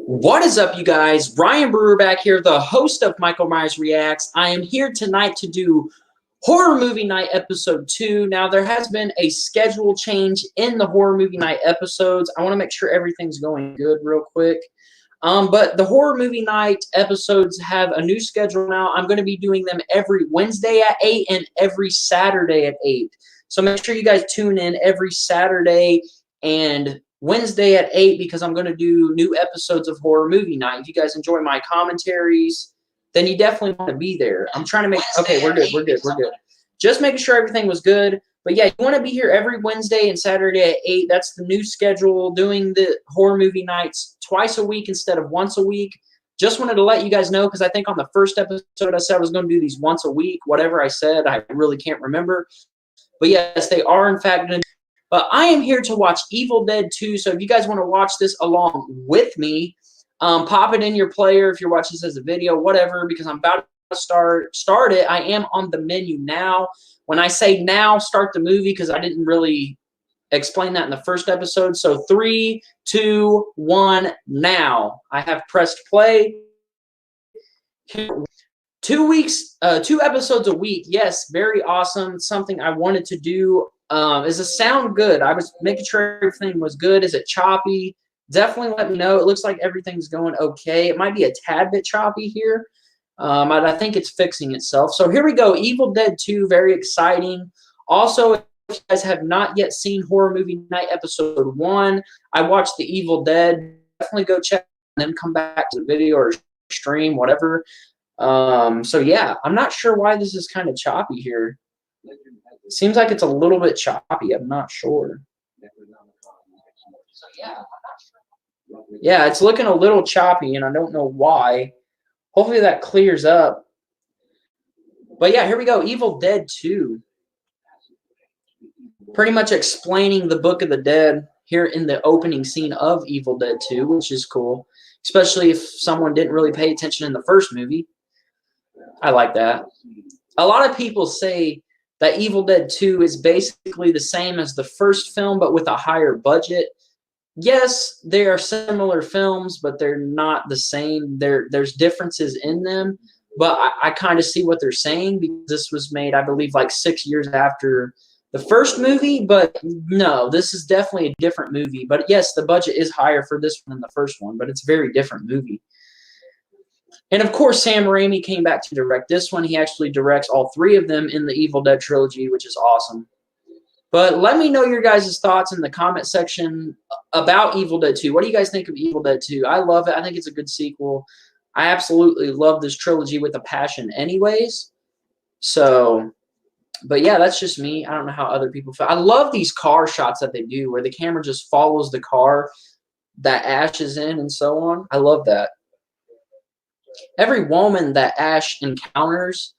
What is up, you guys? Ryan Brewer back here, the host of Michael Myers Reacts. I am here tonight to do Horror Movie Night Episode 2. Now, there has been a schedule change in the Horror Movie Night episodes. I want to make sure everything's going good real quick. But the Horror Movie Night episodes have a new schedule now. I'm going to be doing them every Wednesday at 8 and every Saturday at 8. So make sure you guys tune in every Saturday and Wednesday at 8 because I'm going to do new episodes of Horror Movie Night. If you guys enjoy my commentaries, then you definitely want to be there. I'm trying to make – okay, we're good. Just making sure everything was good. But, yeah, you want to be here every Wednesday and Saturday at 8. That's the new schedule, doing the Horror Movie Nights twice a week instead of once a week. Just wanted to let you guys know because I think on the first episode I said I was going to do these once a week. Whatever I said, I really can't remember. But, yes, they are, in fact, going to. But I am here to watch Evil Dead 2, so if you guys want to watch this along with me, pop it in your player if you're watching this as a video, whatever, because I'm about to start it. I am on the menu now. When I say now, start the movie, because I didn't really explain that in the first episode. So 3, 2, 1, now. I have pressed play. 2 episodes a week. Yes, very awesome. Something I wanted to do. Is the sound good? I was making sure everything was good. Is it choppy? Definitely let me know. It looks like everything's going okay. It might be a tad bit choppy here. I think it's fixing itself. So here we go. Evil Dead 2, very exciting. Also, if you guys have not yet seen Horror Movie Night Episode 1, I watched the Evil Dead. Definitely go check and then come back to the video or stream, whatever. So yeah, I'm not sure why this is kind of choppy here. Seems like it's a little bit choppy. I'm not sure. Yeah, it's looking a little choppy, and I don't know why. Hopefully that clears up. But yeah, here we go. Evil Dead 2. Pretty much explaining the Book of the Dead here in the opening scene of Evil Dead 2, which is cool. Especially if someone didn't really pay attention in the first movie. I like that. A lot of people say that Evil Dead 2 is basically the same as the first film, but with a higher budget. Yes, they are similar films, but they're not the same. There's differences in them, but I kind of see what they're saying because this was made, I believe, like 6 years after the first movie. But no, this is definitely a different movie. But yes, the budget is higher for this one than the first one, but it's a very different movie. And, of course, Sam Raimi came back to direct this one. He actually directs all 3 of them in the Evil Dead trilogy, which is awesome. But let me know your guys' thoughts in the comment section about Evil Dead 2. What do you guys think of Evil Dead 2? I love it. I think it's a good sequel. I absolutely love this trilogy with a passion anyways. So, but yeah, that's just me. I don't know how other people feel. I love these car shots that they do where the camera just follows the car that Ash is in and so on. I love that. Every woman that Ash encounters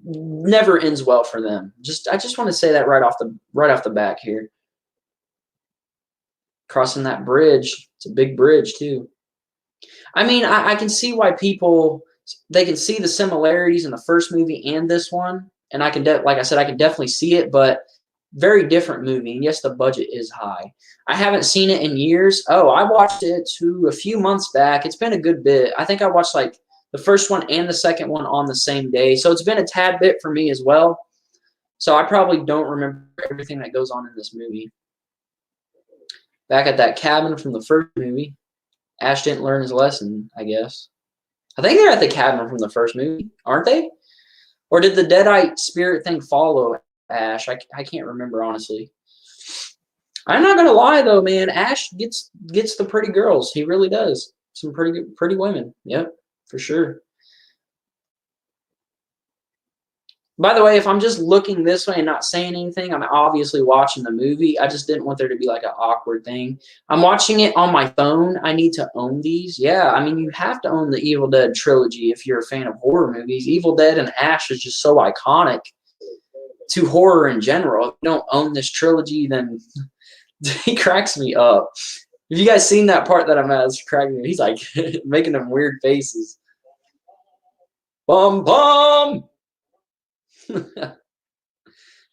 never ends well for them. I just want to say that right off the back here. Crossing that bridge. It's a big bridge too. I mean, I can see why they can see the similarities in the first movie and this one, and I can like I said, I can definitely see it, but very different movie. And yes, the budget is high. I haven't seen it in years. Oh, I watched it a few months back. It's been a good bit. I think I watched like the first one and the second one on the same day. So it's been a tad bit for me as well. So I probably don't remember everything that goes on in this movie. Back at that cabin from the first movie, Ash didn't learn his lesson, I guess. I think they're at the cabin from the first movie, aren't they? Or did the Deadite spirit thing follow Ash? I can't remember, honestly. I'm not gonna lie though, man. Ash gets the pretty girls. He really does. Some pretty women. Yep, for sure. By the way, if I'm just looking this way and not saying anything, I'm obviously watching the movie. I just didn't want there to be like an awkward thing. I'm watching it on my phone. I need to own these. Yeah, I mean, you have to own the Evil Dead trilogy if you're a fan of horror movies. Evil Dead and Ash is just so iconic to horror in general. If you don't own this trilogy, then he cracks me up. Have you guys seen that part that I'm at? It's cracking me. He's like making them weird faces. Bum bum.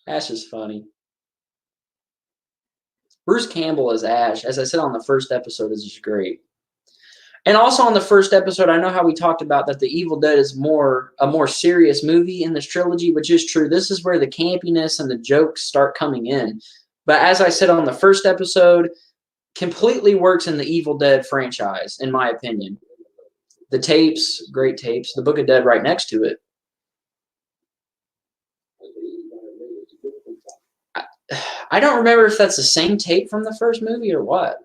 Ash is funny. Bruce Campbell as Ash, as I said on the first episode, is just great. And also on the first episode, I know how we talked about that The Evil Dead is a more serious movie in this trilogy, which is true. This is where the campiness and the jokes start coming in. But as I said on the first episode, completely works in the Evil Dead franchise, in my opinion. The tapes, great tapes. The Book of Dead right next to it. I don't remember if that's the same tape from the first movie or what.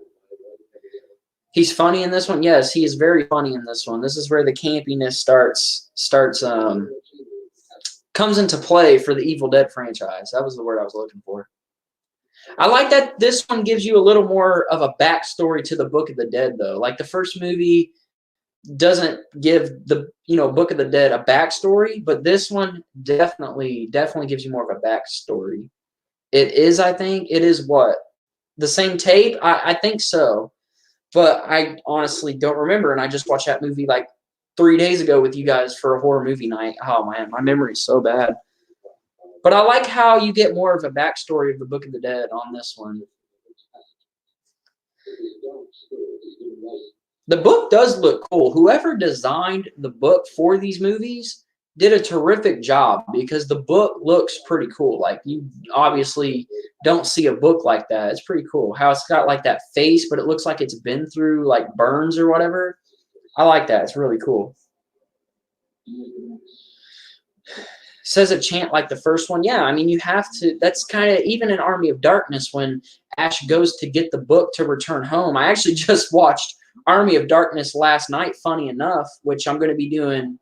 He's funny in this one. Yes, he is very funny in this one. This is where the campiness comes into play for the Evil Dead franchise. That was the word I was looking for. I like that this one gives you a little more of a backstory to the Book of the Dead, though. Like the first movie doesn't give the Book of the Dead a backstory, but this one definitely gives you more of a backstory. It is, I think, it is what? The same tape? I think so. But I honestly don't remember, and I just watched that movie like 3 days ago with you guys for a horror movie night. Oh, man, my memory's so bad. But I like how you get more of a backstory of the Book of the Dead on this one. The book does look cool. Whoever designed the book for these movies did a terrific job because the book looks pretty cool. Like, you obviously don't see a book like that. It's pretty cool how it's got like that face, but it looks like it's been through like burns or whatever. I like that. It's really cool. Says a chant like the first one. Yeah, I mean, you have to. That's kind of even in Army of Darkness when Ash goes to get the book to return home. I actually just watched Army of Darkness last night, funny enough, which I'm going to be doing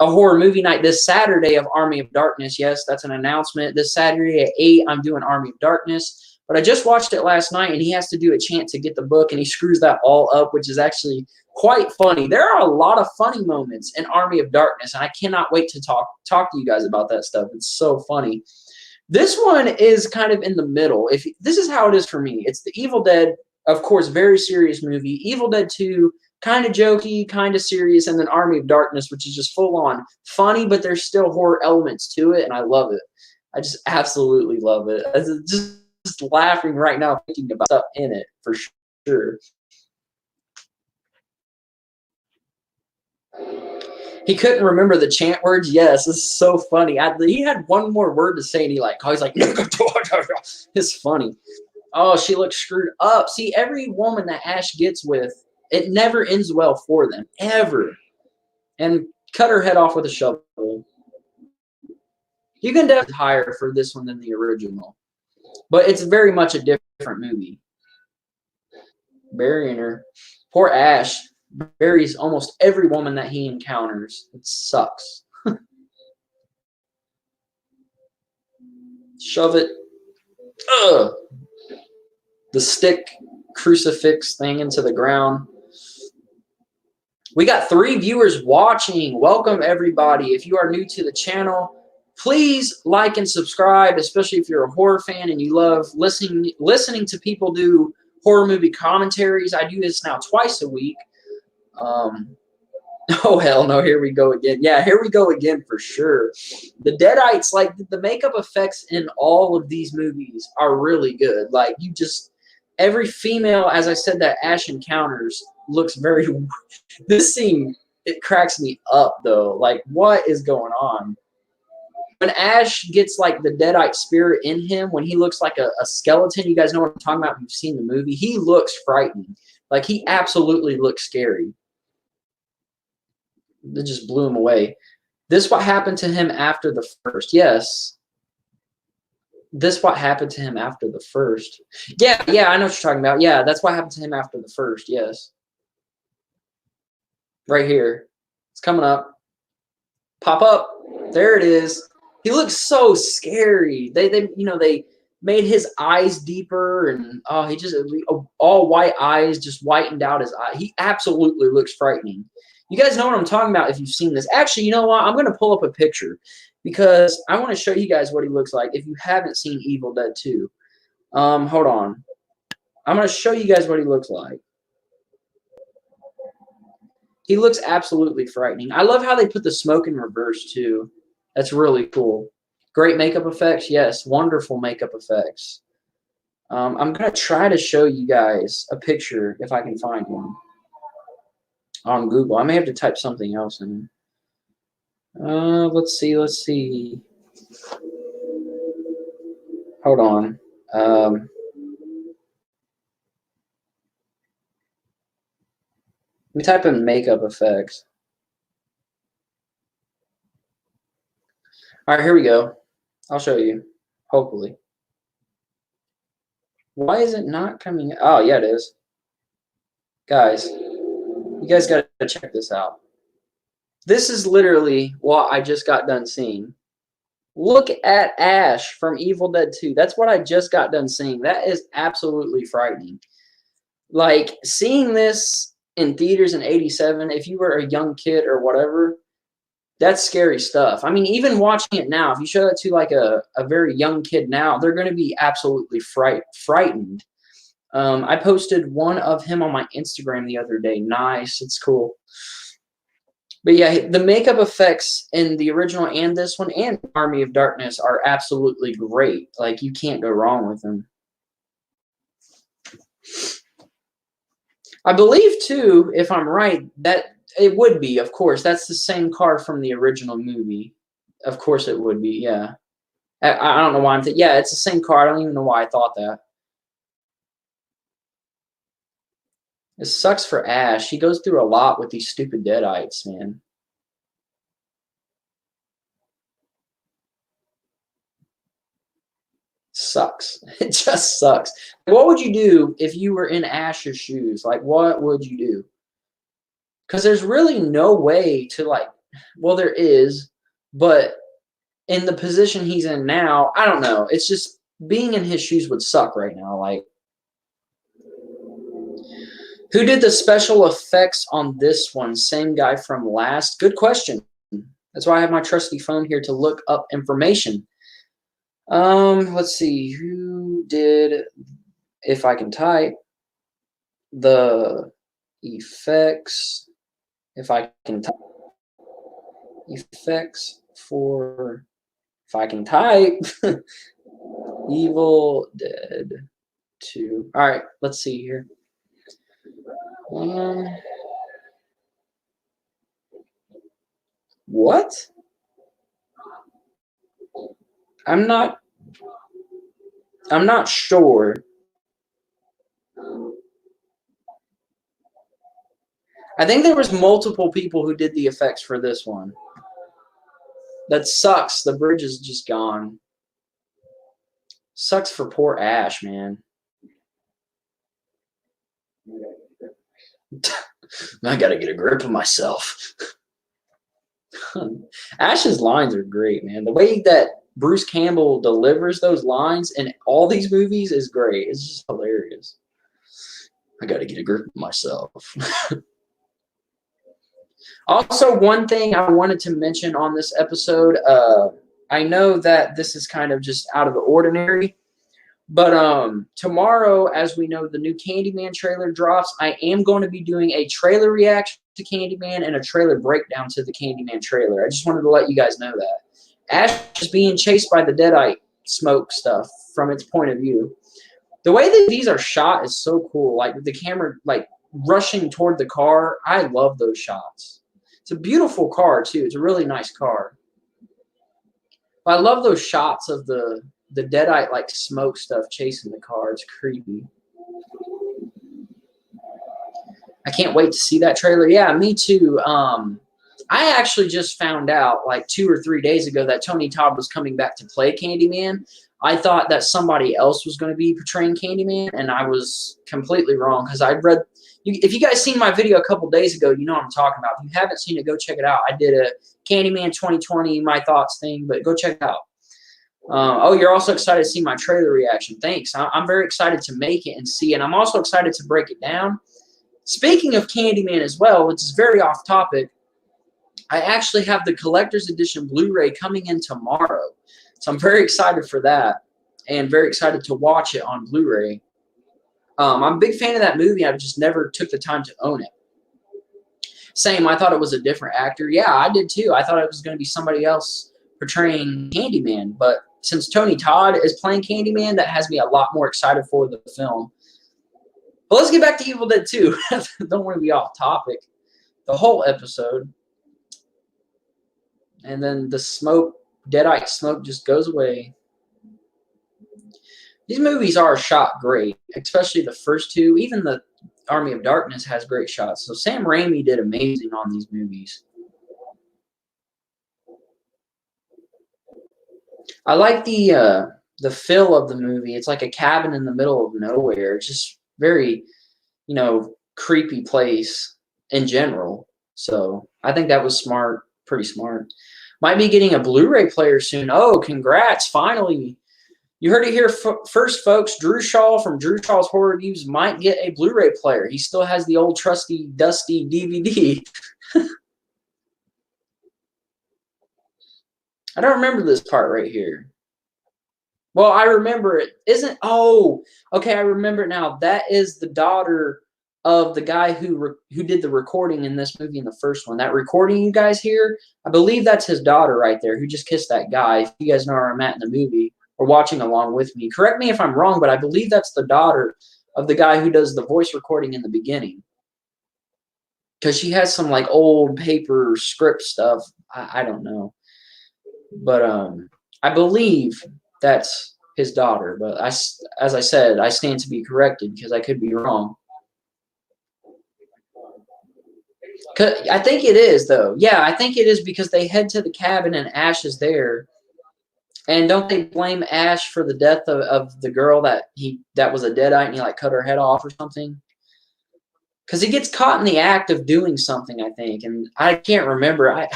a horror movie night this Saturday of Army of Darkness. Yes, that's an announcement. This Saturday at 8, I'm doing Army of Darkness. But I just watched it last night, and he has to do a chant to get the book, and he screws that all up, which is actually quite funny. There are a lot of funny moments in Army of Darkness, and I cannot wait to talk to you guys about that stuff. It's so funny. This one is kind of in the middle. This is how it is for me. It's the Evil Dead, of course, very serious movie. Evil Dead 2, kind of jokey, kind of serious, and then Army of Darkness, which is just full on funny, but there's still horror elements to it, and I love it. I just absolutely love it. Just laughing right now thinking about stuff in it for sure. He couldn't remember the chant words. Yes, it's so funny. He had one more word to say, and he's like, it's funny. Oh, she looks screwed up. See, every woman that Ash gets with, it never ends well for them, ever. And cut her head off with a shovel. You can definitely hire for this one than the original. But it's very much a different movie. Burying her. Poor Ash buries almost every woman that he encounters. It sucks. Shove it. Ugh. The stick crucifix thing into the ground. We got 3 viewers watching. Welcome, everybody. If you are new to the channel, please like and subscribe, especially if you're a horror fan and you love listening to people do horror movie commentaries. I do this now twice a week. Oh, hell no, here we go again. Yeah, here we go again for sure. The Deadites, like, the makeup effects in all of these movies are really good. Like, every female, as I said, that Ash encounters looks very, this scene, it cracks me up, though. Like, what is going on? When Ash gets, like, the Deadite spirit in him, when he looks like a skeleton, you guys know what I'm talking about if you've seen the movie, he looks frightening. Like, he absolutely looks scary. It just blew him away. This what happened to him after the first. Yes. This what happened to him after the first. Yeah, I know what you're talking about. Yeah, that's what happened to him after the first. Yes. Right here. It's coming up. Pop up. There it is. He looks so scary. They made his eyes deeper, and he just all white eyes, just whitened out his eye. He absolutely looks frightening. You guys know what I'm talking about if you've seen this. Actually, you know what? I'm going to pull up a picture because I want to show you guys what he looks like if you haven't seen Evil Dead 2. Hold on. I'm going to show you guys what he looks like. He looks absolutely frightening. I love how they put the smoke in reverse, too. That's really cool. Great makeup effects. Yes, wonderful makeup effects. I'm going to try to show you guys a picture if I can find one on Google. I may have to type something else in. Let's see. Hold on. Let me type in makeup effects. All right, here we go. I'll show you, hopefully. Why is it not coming? Oh, yeah, it is. Guys, you guys got to check this out. This is literally what I just got done seeing. Look at Ash from Evil Dead 2. That's what I just got done seeing. That is absolutely frightening. Like, seeing this in theaters in 87, if you were a young kid or whatever, that's scary stuff. I mean, even watching it now, if you show that to like a very young kid now, they're going to be absolutely frightened. I posted one of him on my Instagram the other day. Nice. It's cool. But yeah, the makeup effects in the original and this one and Army of Darkness are absolutely great. Like, you can't go wrong with them. I believe, too, if I'm right, that it would be, of course. That's the same car from the original movie. Of course it would be, yeah. I don't know why I'm thinking. Yeah, it's the same car. I don't even know why I thought that. It sucks for Ash. He goes through a lot with these stupid deadites, man. Sucks. It just sucks. What would you do if you were in Ash's shoes? Like, what would you do? Because there's really no way to, like, well, there is, but in the position he's in now, I don't know. It's just being in his shoes would suck right now. Like, who did the special effects on this one? Same guy from last? Good question. That's why I have my trusty phone here to look up information. Let's see. Who did, if I can type, the effects, if I can type, effects for, if I can type, Evil Dead 2. All right, let's see here. What? I'm not sure. I think there was multiple people who did the effects for this one. That sucks. The bridge is just gone. Sucks for poor Ash, man. I gotta get a grip of myself. Ash's lines are great, man. The way that Bruce Campbell delivers those lines in all these movies is great. It's just hilarious. I gotta get a grip of myself. Also, one thing I wanted to mention on this episode, I know that this is kind of just out of the ordinary, but tomorrow, as we know, the new Candyman trailer drops. I am going to be doing a trailer reaction to Candyman and a trailer breakdown to the Candyman trailer. I just wanted to let you guys know that. Ash is being chased by the Deadite smoke stuff from its point of view. The way that these are shot is so cool. Like, the camera, like, rushing toward the car. I love those shots. It's a beautiful car, too. It's a really nice car. But I love those shots of the Deadite, like, smoke stuff chasing the car. It's creepy. I can't wait to see that trailer. Yeah, me too. I actually just found out, like, 2 or 3 days ago that Tony Todd was coming back to play Candyman. I thought that somebody else was going to be portraying Candyman, and I was completely wrong because I read – if you guys seen my video a couple days ago, you know what I'm talking about. If you haven't seen it, go check it out. I did a Candyman 2020 My Thoughts thing, but go check it out. Oh, you're also excited to see my trailer reaction. Thanks. I'm very excited to make it and see it. I'm also excited to break it down. Speaking of Candyman as well, which is very off topic, I actually have the collector's edition Blu-ray coming in tomorrow. So I'm very excited for that and very excited to watch it on Blu-ray. I'm a big fan of that movie. I just never took the time to own it. Same, I thought it was a different actor. Yeah, I did too. I thought it was going to be somebody else portraying Candyman, but since Tony Todd is playing Candyman, that has me a lot more excited for the film. But let's get back to Evil Dead 2. Don't want to be off topic the whole episode. And then the smoke, deadite smoke, just goes away. These movies are shot great, especially the first two. Even the Army of Darkness has great shots. So Sam Raimi did amazing on these movies. I like the feel of the movie. It's like a cabin in the middle of nowhere. It's just very, creepy place in general. So I think that was smart, pretty smart. Might be getting a Blu-ray player soon. Oh, congrats! Finally, you heard it here first, folks. Drew Shaw from Drew Shaw's Horror Reviews might get a Blu-ray player. He still has the old trusty, dusty DVD. I don't remember this part right here. Well, I remember it. Okay, I remember it now. That is the daughter of the guy who did the recording in this movie in the first one. That recording you guys hear, I believe that's his daughter right there who just kissed that guy. If you guys know where I'm at in the movie or watching along with me, correct me if I'm wrong, but I believe that's the daughter of the guy who does the voice recording in the beginning. Because she has some like old paper script stuff. I don't know. But I believe that's his daughter. But as I said, I stand to be corrected because I could be wrong. I think it is, though. Yeah, I think it is because they head to the cabin and Ash is there. And don't they blame Ash for the death of the girl that was a deadite and he like cut her head off or something? Because he gets caught in the act of doing something, I think, and I can't remember.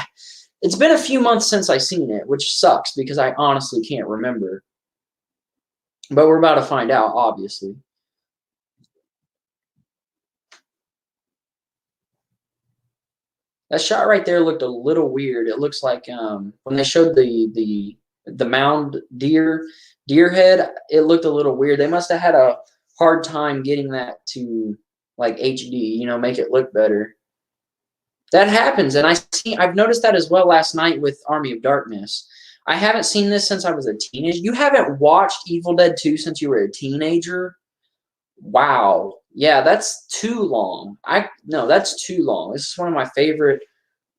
It's been a few months since I've seen it, which sucks because I honestly can't remember. But we're about to find out, obviously. That shot right there looked a little weird. It looks like when they showed the mound deer head, it looked a little weird. They must have had a hard time getting that to like HD, make it look better. That happens, and I've noticed that as well last night with Army of Darkness. I haven't seen this since I was a teenager. You haven't watched Evil Dead 2 since you were a teenager? Wow. Yeah, that's too long. No, that's too long. This is one of my favorite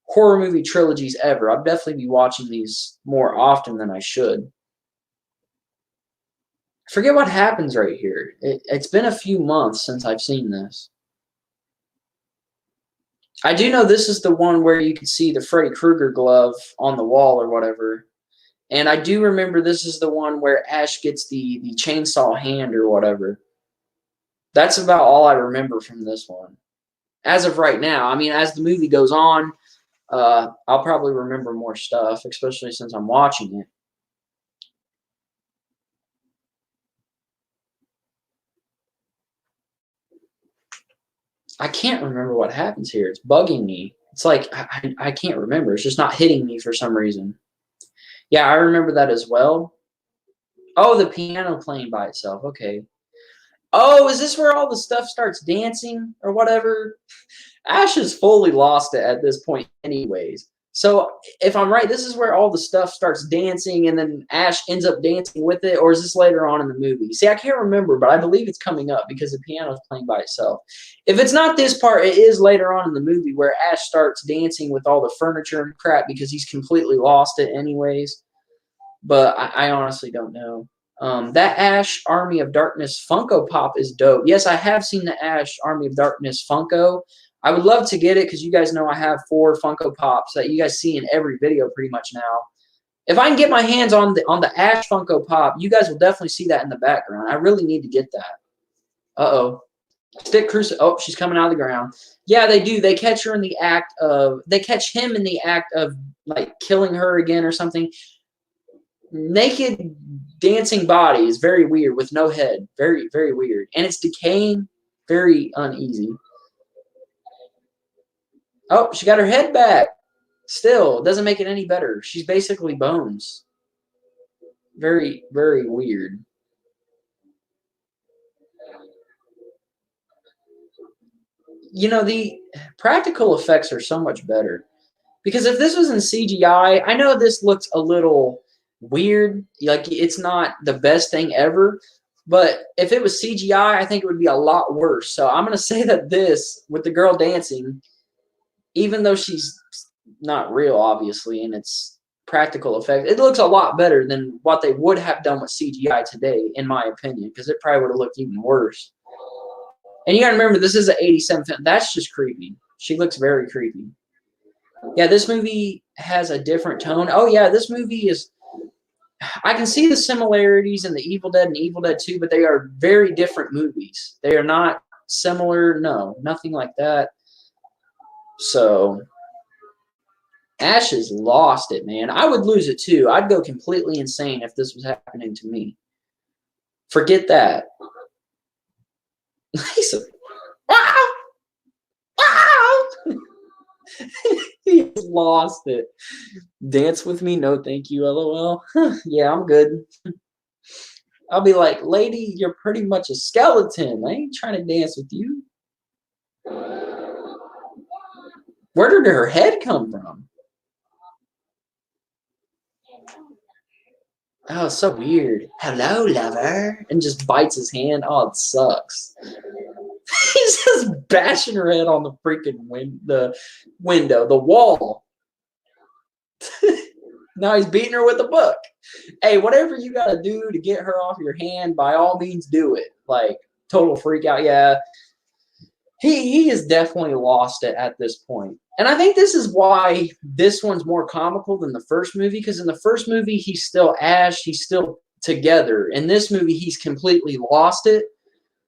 horror movie trilogies ever. I'll definitely be watching these more often than I should. I forget what happens right here. It's been a few months since I've seen this. I do know this is the one where you can see the Freddy Krueger glove on the wall or whatever. And I do remember this is the one where Ash gets the chainsaw hand or whatever. That's about all I remember from this one. As of right now, I mean, as the movie goes on, I'll probably remember more stuff, especially since I'm watching it. I can't remember what happens here. It's bugging me. It's like I can't remember. It's just not hitting me for some reason. Yeah, I remember that as well. Oh, the piano playing by itself. Okay. Oh, is this where all the stuff starts dancing or whatever? Ash is fully lost it at this point anyways. So if I'm right, this is where all the stuff starts dancing and then Ash ends up dancing with it, or is this later on in the movie? See, I can't remember, but I believe it's coming up because the piano is playing by itself. If it's not this part, it is later on in the movie where Ash starts dancing with all the furniture and crap because he's completely lost it anyways. But I honestly don't know. That Ash Army of Darkness Funko Pop is dope. Yes, I have seen the Ash Army of Darkness Funko. I would love to get it because you guys know I have 4 Funko Pops that you guys see in every video pretty much now. If I can get my hands on the Ash Funko Pop, you guys will definitely see that in the background. I really need to get that. Uh-oh. Stick cruci. Oh, she's coming out of the ground. Yeah, they do. They catch her in the act of. They catch him in the act of like killing her again or something. Naked dancing body is very weird with no head. Very, very weird. And it's decaying. Very uneasy. Oh, she got her head back. Still, doesn't make it any better. She's basically bones. Very, very weird. The practical effects are so much better. Because if this was in CGI, I know this looks a little weird. Like, it's not the best thing ever. But if it was CGI, I think it would be a lot worse. So I'm going to say that this, with the girl dancing, even though she's not real, obviously, and it's practical effect, it looks a lot better than what they would have done with CGI today, in my opinion, because it probably would have looked even worse. And you got to remember, this is an 87 film. That's just creepy. She looks very creepy. Yeah, this movie has a different tone. Oh, yeah, this movie is... I can see the similarities in the Evil Dead and Evil Dead 2, but they are very different movies. They are not similar. No, nothing like that. So, Ash has lost it, man. I would lose it too. I'd go completely insane if this was happening to me. Forget that. He's a... Wow! Wow! He's lost it. Dance with me? No, thank you, LOL. Yeah, I'm good. I'll be like, lady, you're pretty much a skeleton. I ain't trying to dance with you. Where did her head come from? Oh, it's so weird. Hello, lover. And just bites his hand. Oh, it sucks. He's just bashing her head on the freaking window, the wall. Now he's beating her with a book. Hey, whatever you got to do to get her off your hand, by all means do it. Like, total freak out. Yeah, he has definitely lost it at this point. And I think this is why this one's more comical than the first movie, because in the first movie, he's still Ash. He's still together. In this movie, he's completely lost it.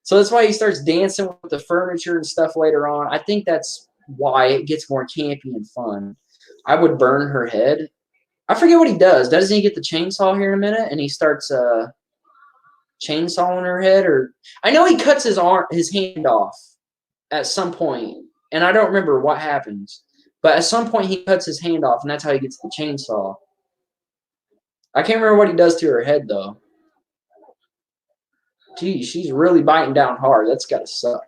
So that's why he starts dancing with the furniture and stuff later on. I think that's why it gets more campy and fun. I would burn her head. I forget what he does. Doesn't he get the chainsaw here in a minute? And he starts chainsawing her head? Or I know he cuts his hand off at some point, and I don't remember what happens. But at some point, he cuts his hand off, and that's how he gets the chainsaw. I can't remember what he does to her head, though. Geez, she's really biting down hard. That's got to suck.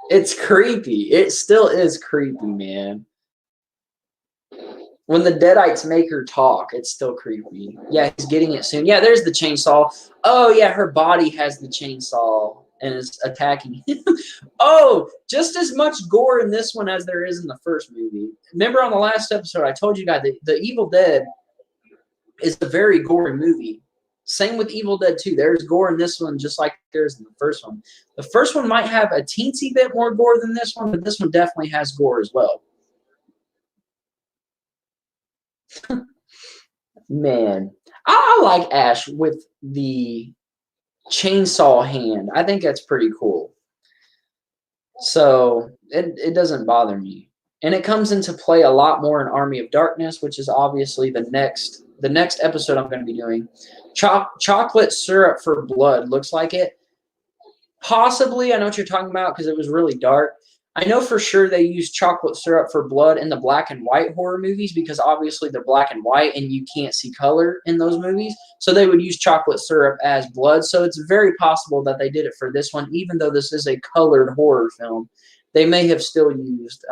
It's creepy. It still is creepy, man. When the Deadites make her talk, it's still creepy. Yeah, he's getting it soon. Yeah, there's the chainsaw. Oh, yeah, her body has the chainsaw and is attacking him. Oh, just as much gore in this one as there is in the first movie. Remember on the last episode, I told you guys that the Evil Dead is a very gory movie. Same with Evil Dead 2. There's gore in this one just like there's in the first one. The first one might have a teensy bit more gore than this one, but this one definitely has gore as well. Man, I like Ash with the chainsaw hand. I think that's pretty cool. So it doesn't bother me. And it comes into play a lot more in Army of Darkness, which is obviously the next episode I'm going to be doing. Chocolate syrup for blood looks like it. Possibly, I know what you're talking about because it was really dark. I know for sure they use chocolate syrup for blood in the black and white horror movies because obviously they're black and white and you can't see color in those movies. So they would use chocolate syrup as blood. So it's very possible that they did it for this one, even though this is a colored horror film. They may have still used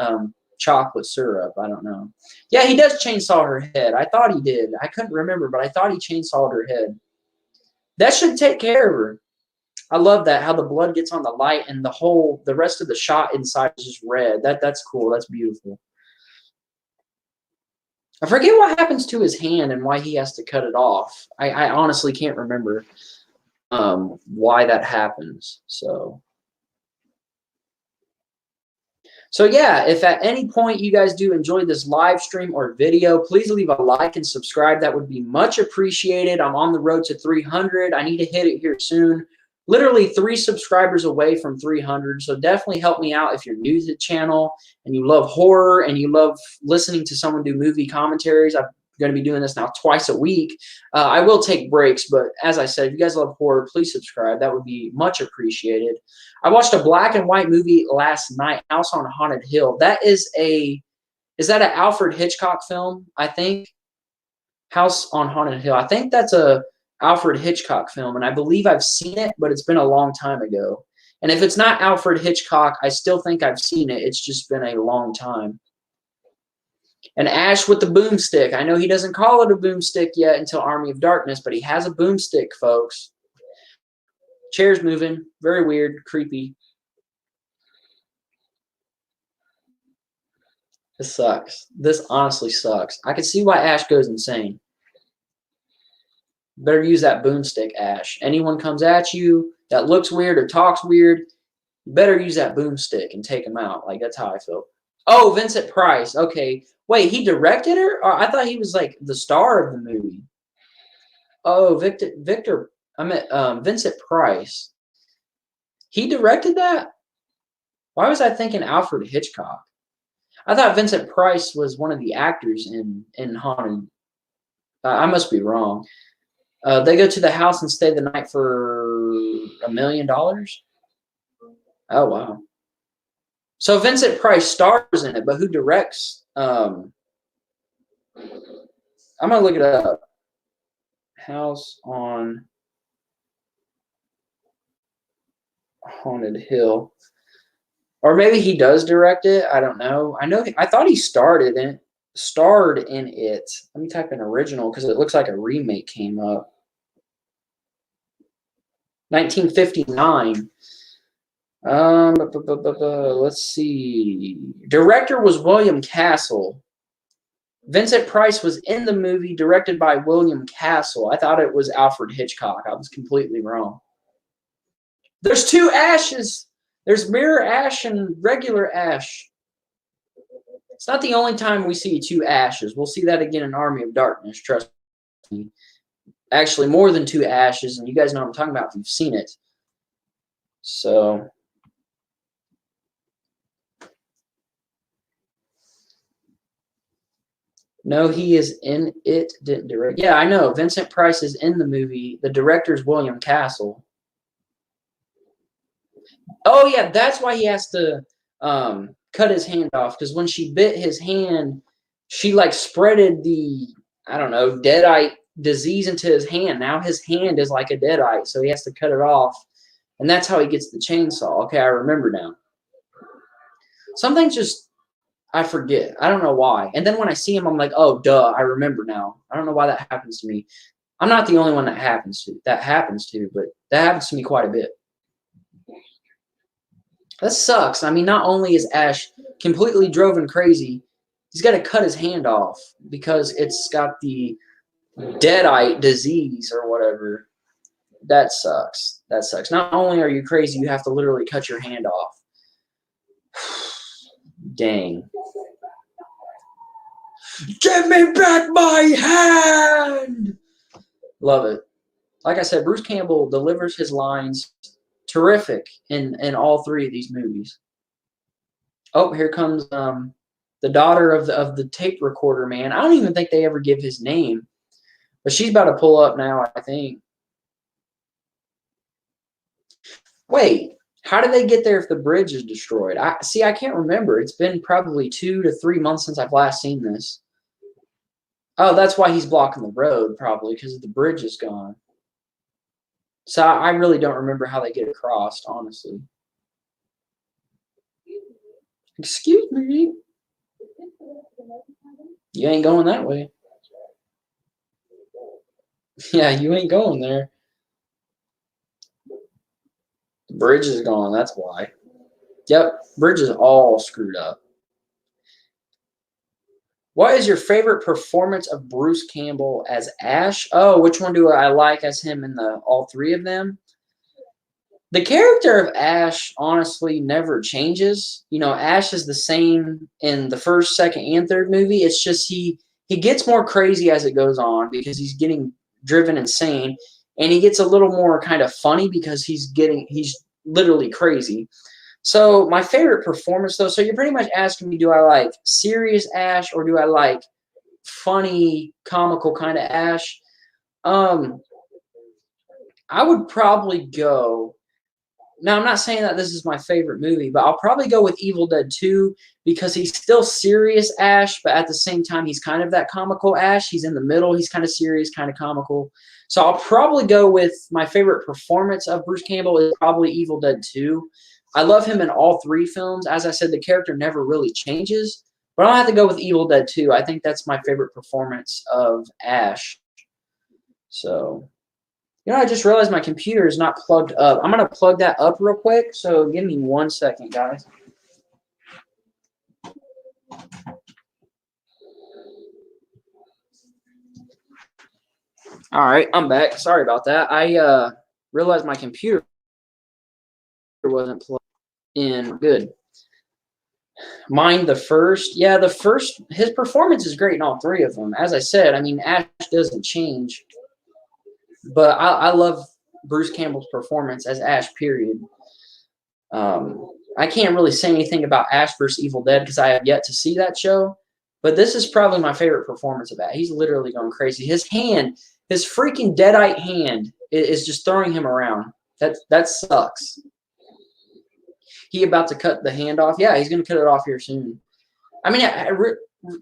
chocolate syrup. I don't know. Yeah, he does chainsaw her head. I thought he did. I couldn't remember, but I thought he chainsawed her head. That should take care of her. I love that, how the blood gets on the light and the rest of the shot inside is just red. That's cool. That's beautiful. I forget what happens to his hand and why he has to cut it off. I honestly can't remember why that happens. So yeah, if at any point you guys do enjoy this live stream or video, please leave a like and subscribe. That would be much appreciated. I'm on the road to 300. I need to hit it here soon. Literally 3 subscribers away from 300. So definitely help me out if you're new to the channel and you love horror and you love listening to someone do movie commentaries. I'm going to be doing this now twice a week. I will take breaks, but as I said, if you guys love horror, please subscribe. That would be much appreciated. I watched a black and white movie last night, House on Haunted Hill. Is that an Alfred Hitchcock film? I think House on Haunted Hill. I think that's a Alfred Hitchcock film, and I believe I've seen it, but it's been a long time ago. And if it's not Alfred Hitchcock, I still think I've seen it. It's just been a long time. And Ash with the boomstick. I know he doesn't call it a boomstick yet until Army of Darkness, but he has a boomstick, folks. Chair's moving. Very weird, creepy. This sucks. This honestly sucks. I can see why Ash goes insane. Better use that boomstick, Ash. Anyone comes at you that looks weird or talks weird, you better use that boomstick and take them out. Like, that's how I feel. Oh, Vincent Price. Okay. Wait, he directed her? Or I thought he was like the star of the movie. Oh, Vincent Price. He directed that? Why was I thinking Alfred Hitchcock? I thought Vincent Price was one of the actors in Haunted. I must be wrong. They go to the house and stay the night for $1 million. Oh wow! So Vincent Price stars in it, but who directs? I'm gonna look it up. House on Haunted Hill, or maybe he does direct it. I don't know. I thought he starred in it. Let me type in original because it looks like a remake came up. 1959. Let's see. Director was William Castle. Vincent Price was in the movie, directed by William Castle. I thought it was Alfred Hitchcock. I was completely wrong. There's two Ashes. There's Mirror Ash and regular Ash. It's not the only time we see two Ashes. We'll see that again in Army of Darkness, trust me. Actually, more than two Ashes, and you guys know what I'm talking about if you've seen it. So, no, he is in it, didn't direct. Yeah, I know. Vincent Price is in the movie. The director's William Castle. Oh, yeah, that's why he has to cut his hand off, because when she bit his hand, she, like, spreaded the, I don't know, deadite disease into his hand. Now his hand is like a deadite, so he has to cut it off. And that's how he gets the chainsaw. Okay, I remember now. Something just, I forget. I don't know why. And then when I see him, I'm like, oh, duh, I remember now. I don't know why that happens to me. I'm not the only one that happens to, but that happens to me quite a bit. That sucks. I mean, not only is Ash completely driven crazy, he's got to cut his hand off because it's got the deadite disease or whatever. That sucks. That sucks. Not only are you crazy, you have to literally cut your hand off. Dang. Give me back my hand! Love it. Like I said, Bruce Campbell delivers his lines terrific in all three of these movies. Oh, here comes the daughter of the tape recorder man. I don't even think they ever give his name, but she's about to pull up now, I think. Wait, how did they get there if the bridge is destroyed? I can't remember. It's been probably 2 to 3 months since I've last seen this. Oh, that's why he's blocking the road, probably, because the bridge is gone. So I really don't remember how they get across, honestly. Excuse me. You ain't going that way. Yeah, you ain't going there. The bridge is gone, that's why. Yep, bridge is all screwed up. What is your favorite performance of Bruce Campbell as Ash? Oh, which one do I like as him in all three of them? The character of Ash honestly never changes. You know, Ash is the same in the first, second, and third movie. It's just he gets more crazy as it goes on because he's getting driven insane, and he gets a little more kind of funny because he's literally crazy. So my favorite performance, though, so you're pretty much asking me, do I like serious Ash or do I like funny, comical kind of Ash? I would probably go Now, I'm not saying that this is my favorite movie, but I'll probably go with Evil Dead 2 because he's still serious Ash, but at the same time, he's kind of that comical Ash. He's in the middle. He's kind of serious, kind of comical. So I'll probably go with my favorite performance of Bruce Campbell is probably Evil Dead 2. I love him in all three films. As I said, the character never really changes, but I'll have to go with Evil Dead 2. I think that's my favorite performance of Ash. So, I just realized my computer is not plugged up. I'm going to plug that up real quick, so give me 1 second, guys. All right, I'm back. Sorry about that. I realized my computer wasn't plugged in. Good. Mine, the first. Yeah, the first, his performance is great in all three of them. As I said, I mean, Ash doesn't change, but I love Bruce Campbell's performance as Ash, period. I can't really say anything about Ash vs. Evil Dead because I have yet to see that show, but this is probably my favorite performance of that. He's literally going crazy. His hand, his freaking deadite hand is just throwing him around. That sucks. He about to cut the hand off? Yeah, he's going to cut it off here soon. I mean,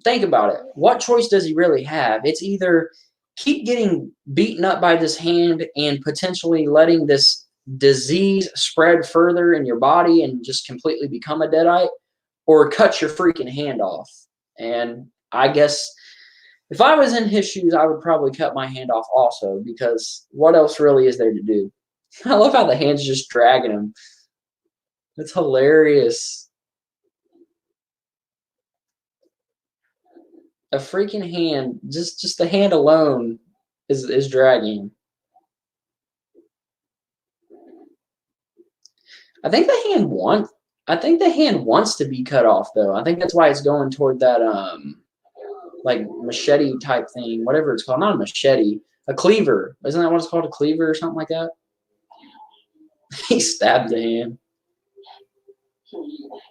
think about it. What choice does he really have? It's either keep getting beaten up by this hand and potentially letting this disease spread further in your body and just completely become a deadite, or cut your freaking hand off. And I guess if I was in his shoes, I would probably cut my hand off also, because what else really is there to do? I love how the hand's just dragging him. It's hilarious. A freaking hand, just the hand alone is dragging. I think the hand wants to be cut off though. I think that's why it's going toward that like machete type thing, whatever it's called. Not a machete, a cleaver. Isn't that what it's called? A cleaver or something like that? He stabbed the hand.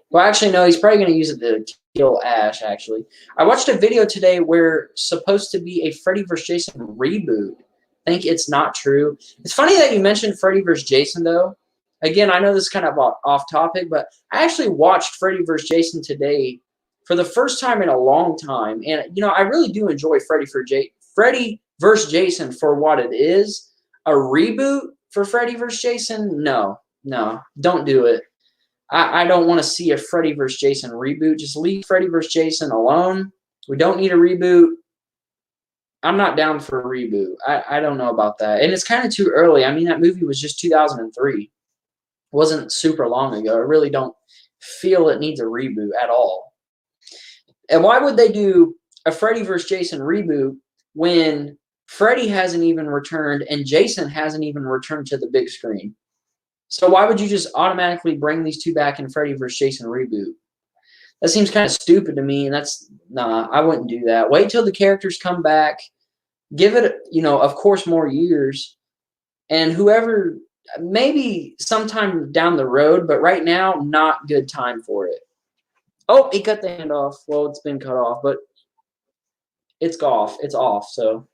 Well, actually, no, he's probably going to use it to kill Ash, actually. I watched a video today where supposed to be a Freddy vs. Jason reboot. I think it's not true. It's funny that you mentioned Freddy vs. Jason, though. Again, I know this is kind of off topic, but I actually watched Freddy vs. Jason today for the first time in a long time. And, I really do enjoy Freddy vs. Jason for what it is. A reboot for Freddy vs. Jason? No, don't do it. I don't want to see a Freddy vs. Jason reboot. Just leave Freddy vs. Jason alone. We don't need a reboot. I'm not down for a reboot. I don't know about that. And it's kind of too early. I mean, that movie was just 2003. It wasn't super long ago. I really don't feel it needs a reboot at all. And why would they do a Freddy vs. Jason reboot when Freddy hasn't even returned and Jason hasn't even returned to the big screen? So why would you just automatically bring these two back in Freddy vs. Jason reboot? That seems kind of stupid to me, and I wouldn't do that. Wait till the characters come back. Give it, of course, more years. And whoever, maybe sometime down the road, but right now, not good time for it. Oh, he cut the hand off. Well, it's been cut off, but it's off. It's off, so.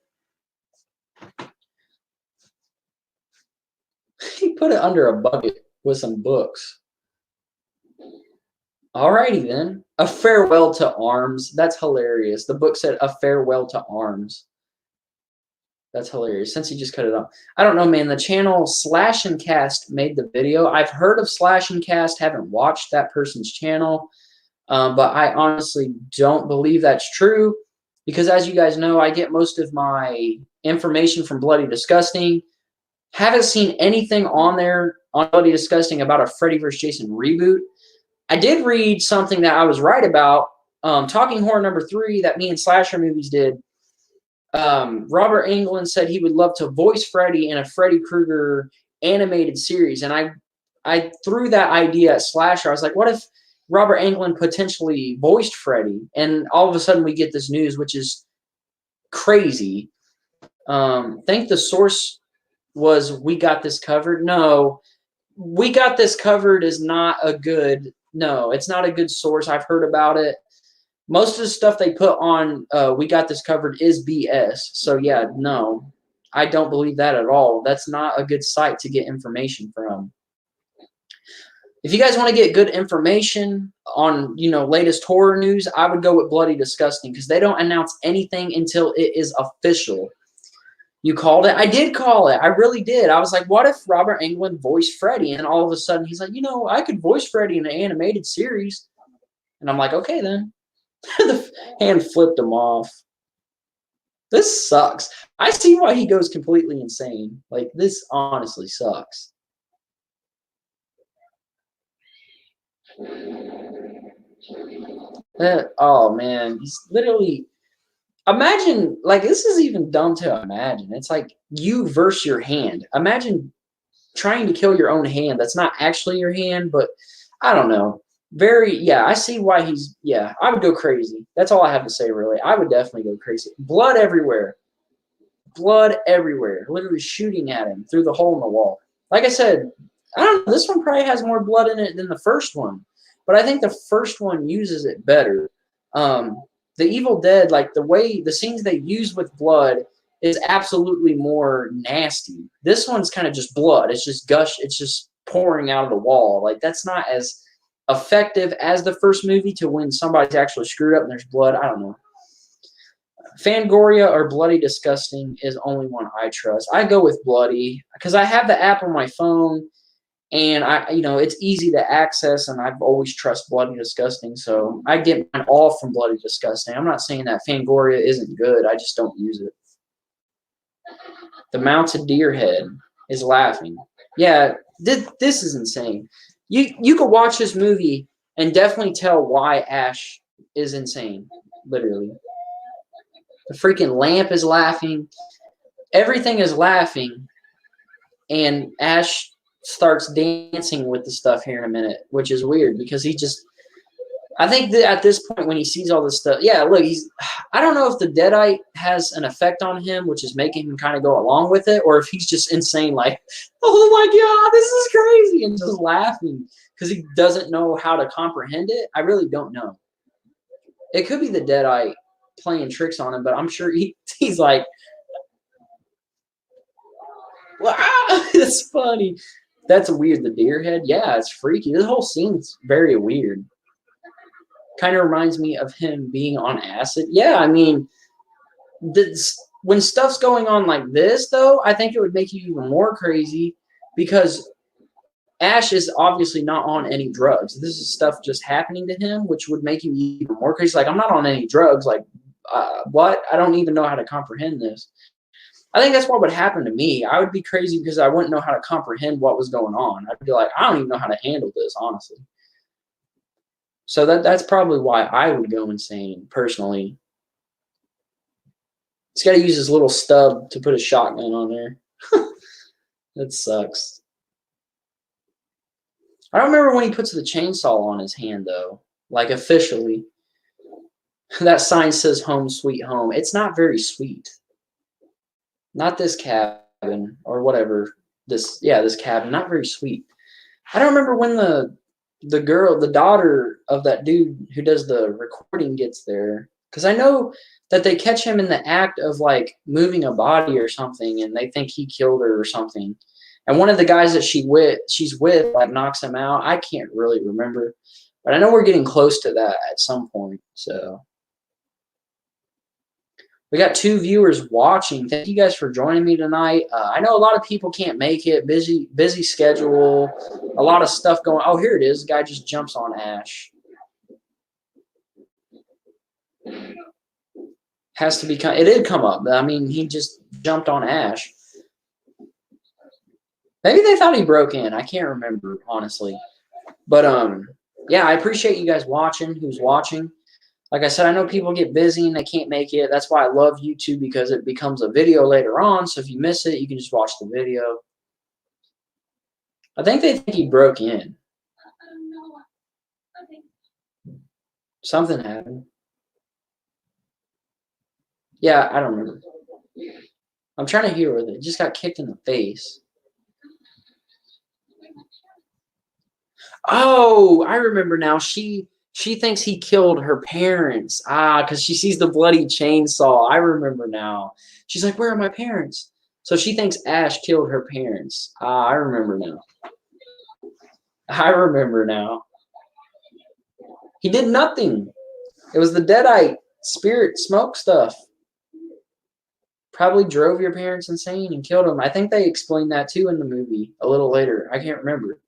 He put it under a bucket with some books. Alrighty then. A Farewell to Arms. That's hilarious. The book said A Farewell to Arms. That's hilarious. Since he just cut it off. I don't know, man. The channel Slash and Cast made the video. I've heard of Slash and Cast. Haven't watched that person's channel. But I honestly don't believe that's true. Because as you guys know, I get most of my information from Bloody Disgusting. Haven't seen anything on there on Bloody Disgusting about a Freddy vs. Jason reboot. I did read something that I was right about. Talking Horror number 3 that me and Slasher Movies did. Robert Englund said he would love to voice Freddy in a Freddy Krueger animated series. And I threw that idea at Slasher. I was like, what if Robert Englund potentially voiced Freddy? And all of a sudden we get this news, which is crazy. Think the source was We Got This Covered. No, We Got This Covered is not a good, no, it's not a good source. I've heard about it. Most of the stuff they put on We Got This Covered is BS. So yeah, no, I don't believe that at all. That's not a good site to get information from. If you guys want to get good information on, latest horror news, I would go with Bloody Disgusting because they don't announce anything until it is official. You called it? I did call it. I really did. I was like, what if Robert Englund voiced Freddy? And all of a sudden he's like, I could voice Freddy in an animated series. And I'm like, okay then. The hand flipped him off. This sucks. I see why he goes completely insane. Like, this honestly sucks. Oh man, he's literally. Imagine, like, this is even dumb to imagine. It's like you versus your hand. Imagine trying to kill your own hand. That's not actually your hand, but I don't know. Yeah, I see why yeah, I would go crazy. That's all I have to say, really. I would definitely go crazy. Blood everywhere. Blood everywhere. Literally shooting at him through the hole in the wall. Like I said, I don't know. This one probably has more blood in it than the first one, but I think the first one uses it better. The Evil Dead, like the scenes they use with blood is absolutely more nasty. This one's kind of just blood. It's just it's just pouring out of the wall. Like, that's not as effective as the first movie to when somebody's actually screwed up and there's blood. I don't know. Fangoria or Bloody Disgusting is only one I trust. I go with Bloody because I have the app on my phone and it's easy to access, and I've always trust Bloody Disgusting, so I get mine all from Bloody Disgusting. I'm not saying that Fangoria isn't good. I just don't use it. The mounted deer head is laughing. Yeah, this is insane. You could watch this movie and definitely tell why Ash is insane. Literally, the freaking lamp is laughing. Everything is laughing, and Ash starts dancing with the stuff here in a minute, which is weird because I think that at this point when he sees all this stuff, yeah, look, I don't know if the Deadite has an effect on him, which is making him kind of go along with it, or if he's just insane, like, oh my God, this is crazy, and just laughing because he doesn't know how to comprehend it. I really don't know. It could be the Deadite playing tricks on him, but I'm sure he's like, wow, that's funny. That's weird. The deer head, yeah, it's freaky. This whole scene's very weird. Kind of reminds me of him being on acid. Yeah, I mean, when stuff's going on like this, though, I think it would make you even more crazy because Ash is obviously not on any drugs. This is stuff just happening to him, which would make you even more crazy. Like, I'm not on any drugs. Like, what? I don't even know how to comprehend this. I think that's what would happen to me. I would be crazy because I wouldn't know how to comprehend what was going on. I'd be like, I don't even know how to handle this, honestly. So that's probably why I would go insane, personally. He's got to use his little stub to put a shotgun on there. That sucks. I don't remember when he puts the chainsaw on his hand, though. Like, officially. That sign says home sweet home. It's not very sweet. Not this cabin or whatever. This cabin. Not very sweet. I don't remember when the daughter of that dude who does the recording gets there. Because I know that they catch him in the act of, like, moving a body or something, and they think he killed her or something. And one of the guys that she's with, like, knocks him out. I can't really remember. But I know we're getting close to that at some point, so... We got 2 viewers watching. Thank you guys for joining me tonight. I know a lot of people can't make it. Busy schedule. A lot of stuff going. Oh, here it is. The guy just jumps on Ash. Has to be. It did come up. I mean, he just jumped on Ash. Maybe they thought he broke in. I can't remember, honestly. But yeah, I appreciate you guys watching. Who's watching? Like I said, I know people get busy and they can't make it. That's why I love YouTube, because it becomes a video later on. So if you miss it, you can just watch the video. I think they think he broke in. Something happened. Yeah, I don't remember. I'm trying to hear with it. Just got kicked in the face. Oh, I remember now. She thinks he killed her parents. Because she sees the bloody chainsaw. I remember now. She's like, where are my parents? So she thinks Ash killed her parents. I remember now. I remember now. He did nothing. It was the Deadite spirit smoke stuff. Probably drove your parents insane and killed them. I think they explained that too in the movie a little later. I can't remember.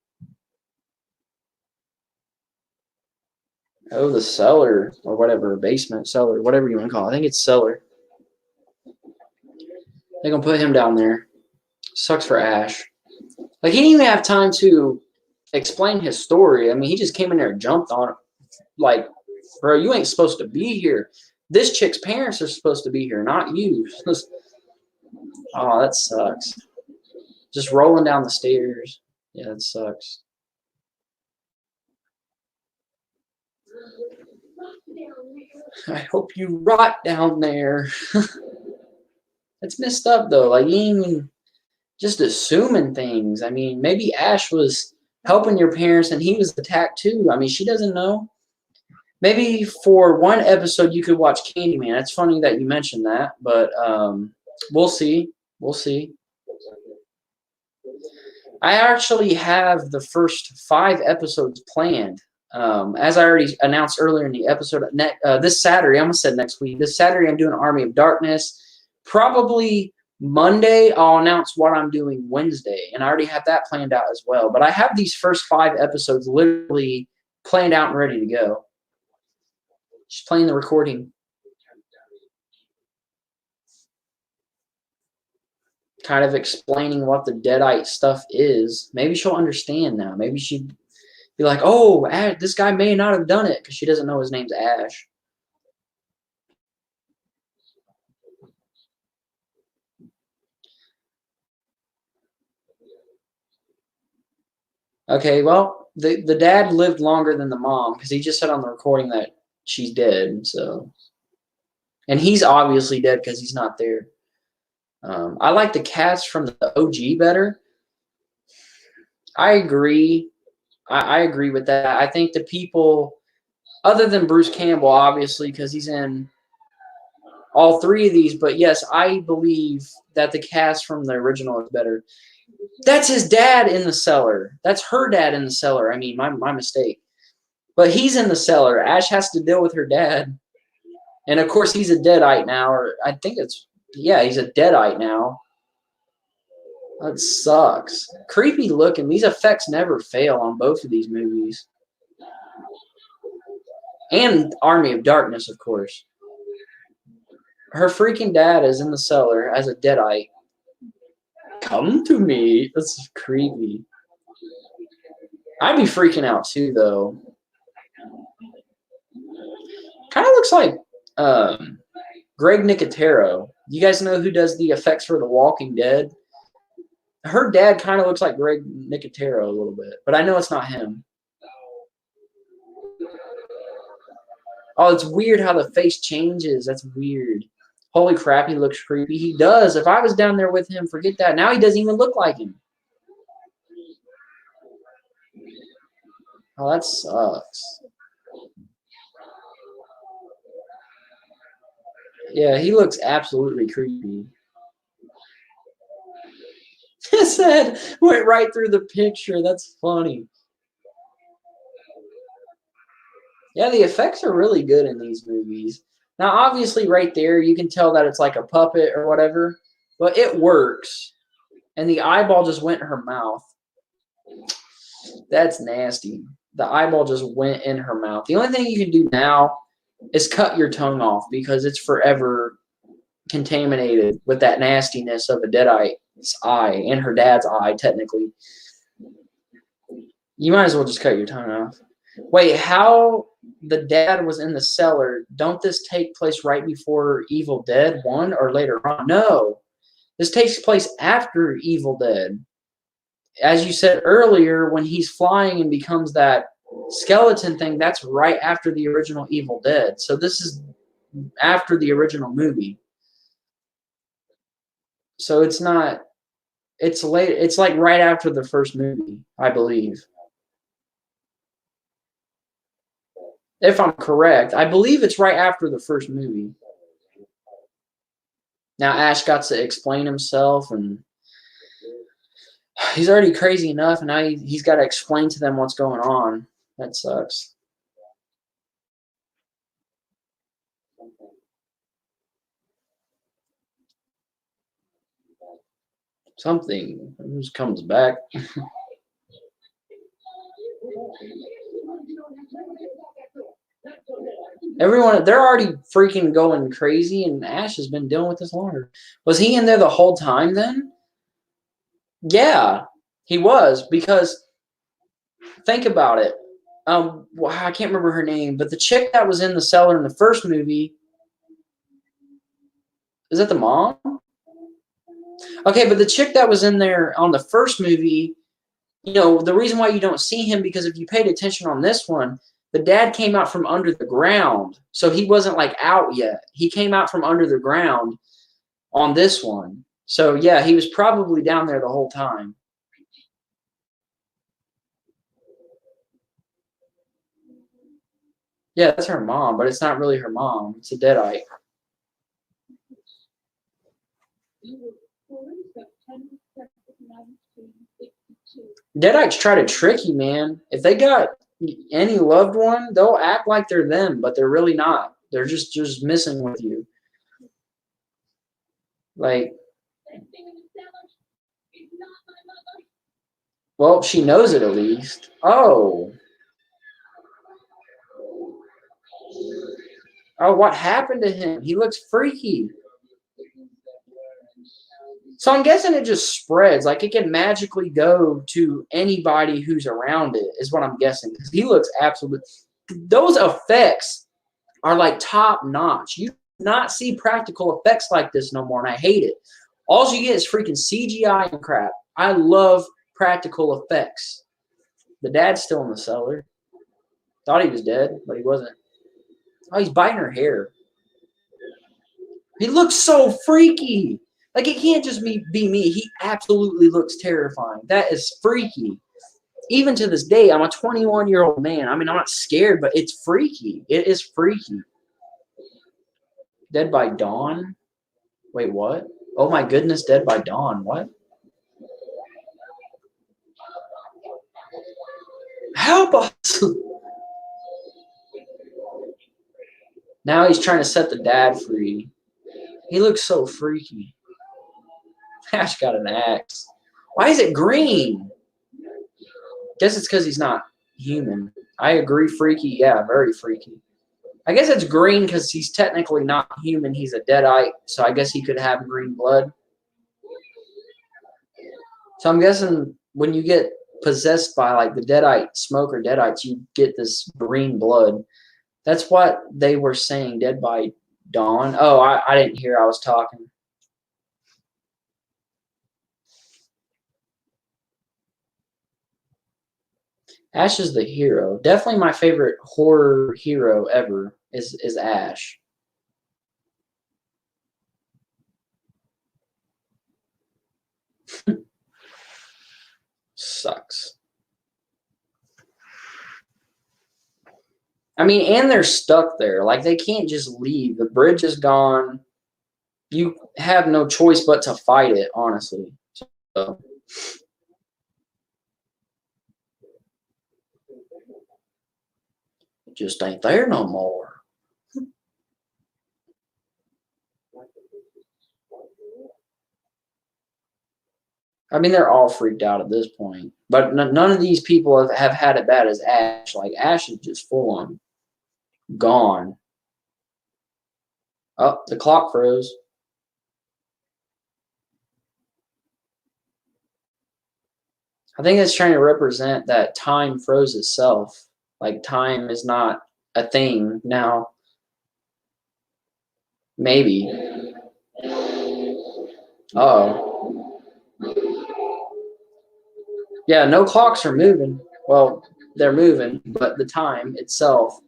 Oh, the cellar or whatever, basement, cellar, whatever you want to call it. I think it's cellar. They're going to put him down there. Sucks for Ash. Like, he didn't even have time to explain his story. I mean, he just came in there and jumped on it. Like, bro, you ain't supposed to be here. This chick's parents are supposed to be here, not you. Oh, that sucks. Just rolling down the stairs. Yeah, that sucks. I hope you rot down there. That's messed up, though. Like, you ain't even just assuming things. I mean, maybe Ash was helping your parents and he was attacked too. I mean, she doesn't know. Maybe for one episode you could watch Candyman. It's funny that you mentioned that, but we'll see. We'll see. I actually have the first 5 episodes planned. As I already announced earlier in the episode, this Saturday, I almost said next week, this Saturday I'm doing Army of Darkness. Probably Monday, I'll announce what I'm doing Wednesday, and I already have that planned out as well. But I have these first 5 episodes literally planned out and ready to go. Just playing the recording. Kind of explaining what the Deadite stuff is. Maybe she'll understand now. Maybe she'd be like, oh, this guy may not have done it because she doesn't know his name's Ash. Okay, well, the dad lived longer than the mom because he just said on the recording that she's dead. So, and he's obviously dead because he's not there. I like the cast from the OG better. I agree. I agree with that. I think the people, other than Bruce Campbell, obviously, because he's in all 3 of these, but yes, I believe that the cast from the original is better. That's his dad in the cellar. That's her dad in the cellar. I mean, my mistake. But he's in the cellar. Ash has to deal with her dad. And of course, he's a deadite now, or I think it's, yeah, he's a deadite now. That sucks. Creepy looking. These effects never fail on both of these movies. And Army of Darkness, of course. Her freaking dad is in the cellar as a deadite. Come to me. That's creepy. I'd be freaking out too, though. Kind of looks like Greg Nicotero. You guys know who does the effects for The Walking Dead? Her dad kind of looks like Greg Nicotero a little bit, but I know it's not him. Oh, it's weird how the face changes. That's weird. Holy crap, he looks creepy. He does. If I was down there with him, forget that. Now he doesn't even look like him. Oh, that sucks. Yeah, he looks absolutely creepy. His head went right through the picture. That's funny. Yeah, the effects are really good in these movies. Now, obviously, right there, you can tell that it's like a puppet or whatever, but it works. And the eyeball just went in her mouth. That's nasty. The eyeball just went in her mouth. The only thing you can do now is cut your tongue off because it's forever contaminated with that nastiness of a deadite's eye and her dad's eye, technically. You might as well just cut your tongue off. Wait, how the dad was in the cellar? Don't this take place right before Evil Dead 1 or later on? No. This takes place after Evil Dead. As you said earlier, when he's flying and becomes that skeleton thing, that's right after the original Evil Dead. So this is after the original movie. So it's not, it's late, it's like right after the first movie, I believe. If I'm correct, I believe it's right after the first movie. Now Ash got to explain himself, and He's already crazy enough, and now he's got to explain to them what's going on. That sucks. Something just comes back. Everyone, they're already freaking going crazy, and Ash has been dealing with this longer. Was he in there the whole time then? Yeah, he was, because think about it. Well, I can't remember her name, but the chick that was in the cellar in the first movie, is that the mom? Okay, but the chick that was in there on the first movie, the reason why you don't see him, because if you paid attention on this one, the dad came out from under the ground. So he wasn't like out yet. He came out from under the ground on this one. So yeah, he was probably down there the whole time. Yeah, that's her mom, but it's not really her mom. It's a deadite. Deadites try to trick you, man. If they got any loved one, they'll act like they're them, but they're really not. They're just messing with you. Like, well, she knows it at least. Oh. Oh, what happened to him? He looks freaky. So I'm guessing it just spreads. Like, it can magically go to anybody who's around it, is what I'm guessing. Because he looks absolutely... Those effects are like top notch. You do not see practical effects like this no more, and I hate it. All you get is freaking CGI and crap. I love practical effects. The dad's still in the cellar. Thought he was dead, but he wasn't. Oh, he's biting her hair. He looks so freaky. Like, it can't just be me. He absolutely looks terrifying. That is freaky. Even to this day, I'm a 21-year-old man. I mean, I'm not scared, but it's freaky. It is freaky. Dead by Dawn? Wait, what? Oh my goodness, Dead by Dawn. What? Help us! Now he's trying to set the dad free. He looks so freaky. Ash got an axe. Why is it green? Guess it's because he's not human. I agree, freaky. Yeah, very freaky. I guess it's green because he's technically not human. He's a deadite, so I guess he could have green blood. So I'm guessing when you get possessed by like the deadite smoke or deadites, you get this green blood. That's what they were saying, Dead by Dawn. Oh, I didn't hear. I was talking. Ash is the hero. Definitely my favorite horror hero ever is Ash. Sucks. I mean, and they're stuck there. Like, they can't just leave. The bridge is gone. You have no choice but to fight it, honestly. So. It just ain't there no more. I mean, they're all freaked out at this point. But none of these people have had it bad as Ash. Like, Ash is just full on gone. Oh, the clock froze. I think it's trying to represent that time froze itself. Like, time is not a thing now. Maybe. Uh-oh. Yeah, no clocks are moving. Well, they're moving, but the time itself.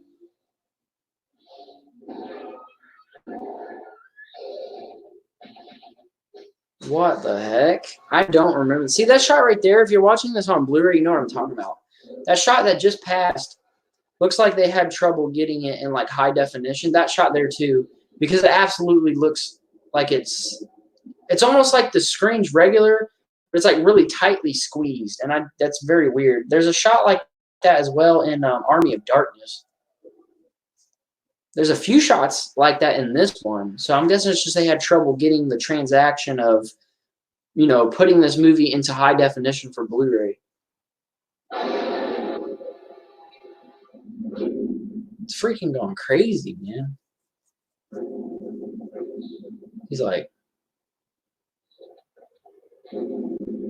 What the heck? I don't remember. See that shot right there? If you're watching this on Blu-ray, you know what I'm talking about. That shot that just passed looks like they had trouble getting it in like high definition. That shot there too, because it absolutely looks like it's almost like the screen's regular, but it's like really tightly squeezed, and that's very weird. There's a shot like that as well in Army of Darkness. There's a few shots like that in this one, so I'm guessing it's just they had trouble getting the transaction of, putting this movie into high definition for Blu-ray. It's freaking going crazy, man. He's like,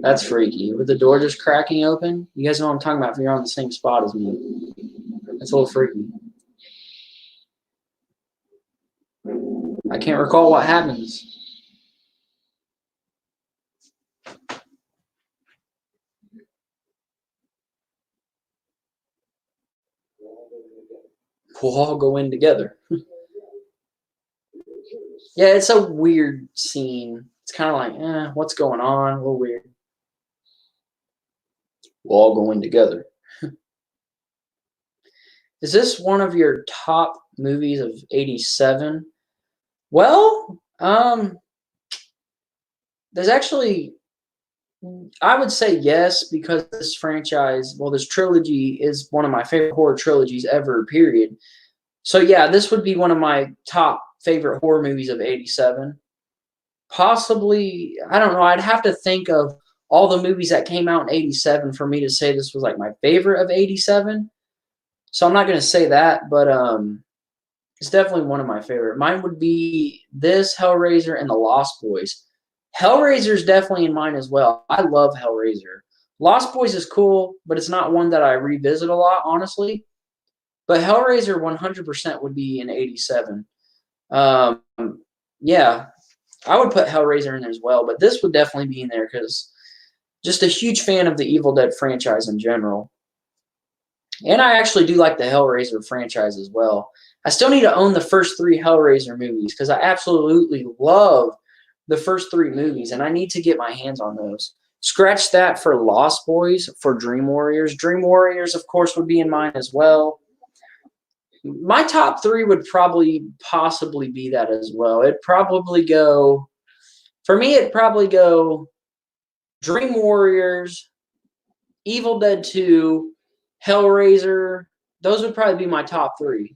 that's freaky. With the door just cracking open. You guys know what I'm talking about if you're on the same spot as me. That's a little freaky. I can't recall what happens. We'll all go in together. Yeah, it's a weird scene. It's kind of like, what's going on? A little weird. We'll all go in together. Is this one of your top movies of '87? Well, there's actually, I would say yes, because this franchise, this trilogy is one of my favorite horror trilogies ever, period. So yeah, this would be one of my top favorite horror movies of '87. Possibly, I don't know, I'd have to think of all the movies that came out in '87 for me to say this was like my favorite of '87. So I'm not going to say that, but it's definitely one of my favorite. Mine would be this, Hellraiser, and The Lost Boys. Hellraiser is definitely in mine as well. I love Hellraiser. Lost Boys is cool, but it's not one that I revisit a lot, honestly. But Hellraiser 100% would be in '87. Yeah, I would put Hellraiser in there as well, but this would definitely be in there because just a huge fan of the Evil Dead franchise in general. And I actually do like the Hellraiser franchise as well. I still need to own the first 3 Hellraiser movies because I absolutely love the first 3 movies, and I need to get my hands on those. Scratch that for Lost Boys, for Dream Warriors. Dream Warriors, of course, would be in mine as well. My top 3 would possibly be that as well. It'd probably go, for me, it'd probably go Dream Warriors, Evil Dead 2, Hellraiser. Those would probably be my top 3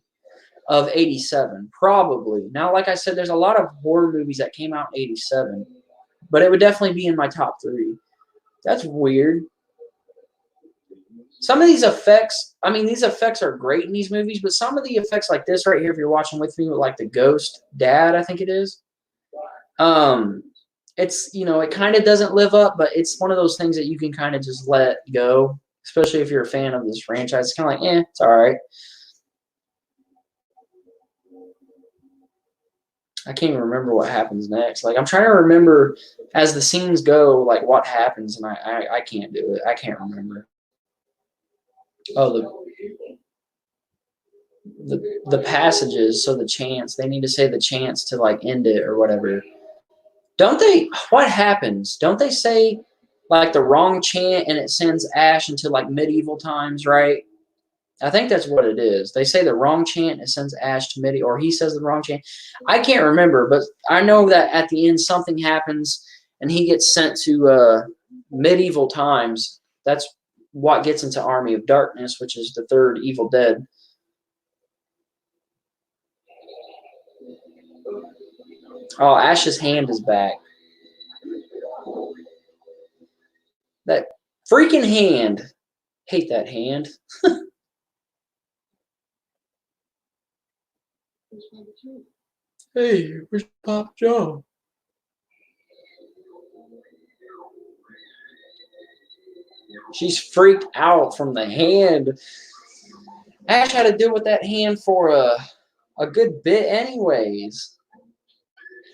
of '87, probably. Now, like I said, there's a lot of horror movies that came out in '87, but it would definitely be in my top 3. That's weird. Some of these effects, these effects are great in these movies, but some of the effects like this right here, if you're watching with me, with like the ghost dad, I think it is, it's, it kind of doesn't live up, but it's one of those things that you can kind of just let go, especially if you're a fan of this franchise. It's kind of like, it's all right. I can't even remember what happens next. Like, I'm trying to remember as the scenes go, like what happens, and I can't do it. I can't remember. Oh, the passages. So the chants. They need to say the chants to like end it or whatever. Don't they? What happens? Don't they say like the wrong chant and it sends Ash into like medieval times, right? I think that's what it is. They say the wrong chant and it sends Ash to medieval, or he says the wrong chant. I can't remember, but I know that at the end something happens and he gets sent to medieval times. That's what gets into Army of Darkness, which is the 3rd Evil Dead. Oh, Ash's hand is back. That freaking hand. Hate that hand. Hey, where's Pop Joe? She's freaked out from the hand. Ash had to deal with that hand for a good bit anyways.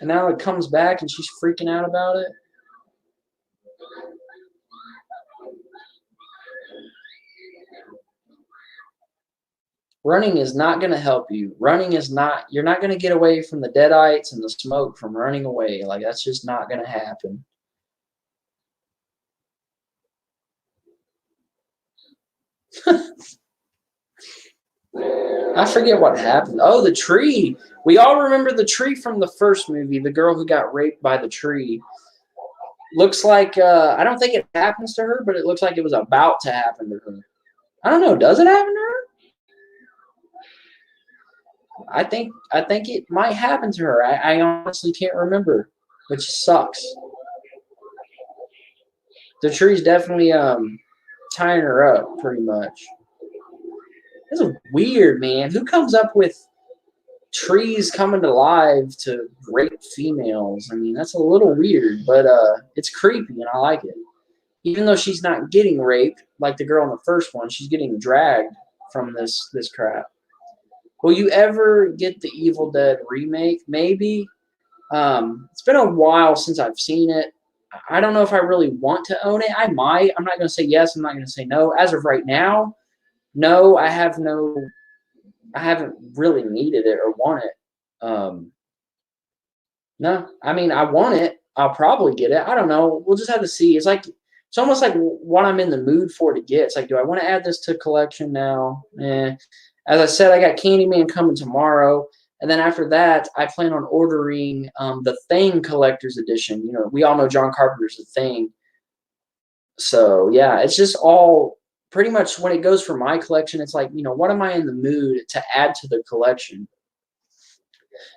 And now it comes back and she's freaking out about it. Running is not going to help you. Running is not, you're not going to get away from the deadites and the smoke from running away. Like, that's just not going to happen. I forget what happened. Oh, the tree. We all remember the tree from the first movie, the girl who got raped by the tree. Looks like I don't think it happens to her, but it looks like it was about to happen to her. I don't know. Does it happen to her? I think it might happen to her. I honestly can't remember, which sucks. The tree's definitely tying her up pretty much. This is weird, man. Who comes up with trees coming to life to rape females? I mean, that's a little weird, but it's creepy and I like it. Even though she's not getting raped like the girl in the first one, she's getting dragged from this crap. Will you ever get the Evil Dead remake? Maybe. It's been a while since I've seen it. I don't know if I really want to own it. I might. I'm not going to say yes. I'm not going to say no. As of right now, no. I haven't really needed it or want it. No. I mean, I want it. I'll probably get it. I don't know. We'll just have to see. It's almost like what I'm in the mood for to get. It's like, do I want to add this to collection now? As I said, I got Candyman coming tomorrow. And then after that, I plan on ordering the Thing Collector's Edition. You know, we all know John Carpenter's The Thing. So, yeah, it's just all pretty much when it goes for my collection, it's like, what am I in the mood to add to the collection?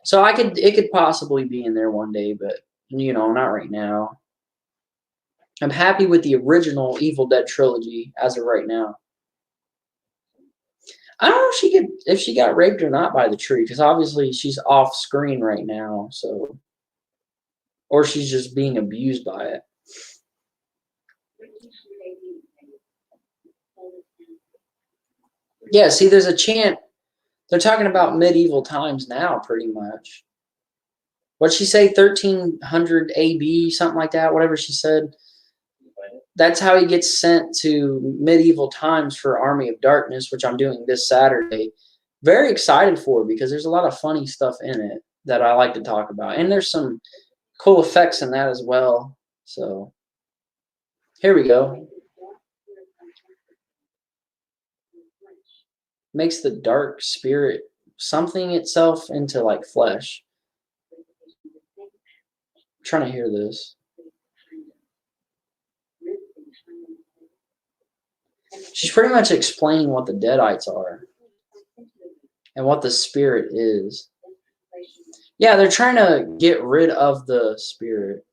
So it could possibly be in there one day, but, not right now. I'm happy with the original Evil Dead trilogy as of right now. I don't know if she got raped or not by the tree, because obviously she's off screen right now, so or she's just being abused by it. Yeah, see, there's a chant. They're talking about medieval times now, pretty much. What'd she say? 1300 AB, something like that. Whatever she said. That's how he gets sent to medieval times for Army of Darkness, which I'm doing this Saturday. Very excited for because there's a lot of funny stuff in it that I like to talk about, and there's some cool effects in that as well. So here we go. Makes the dark spirit something itself into like flesh. I'm trying to hear this. She's pretty much explaining what the Deadites are and what the spirit is. Yeah, they're trying to get rid of the spirit.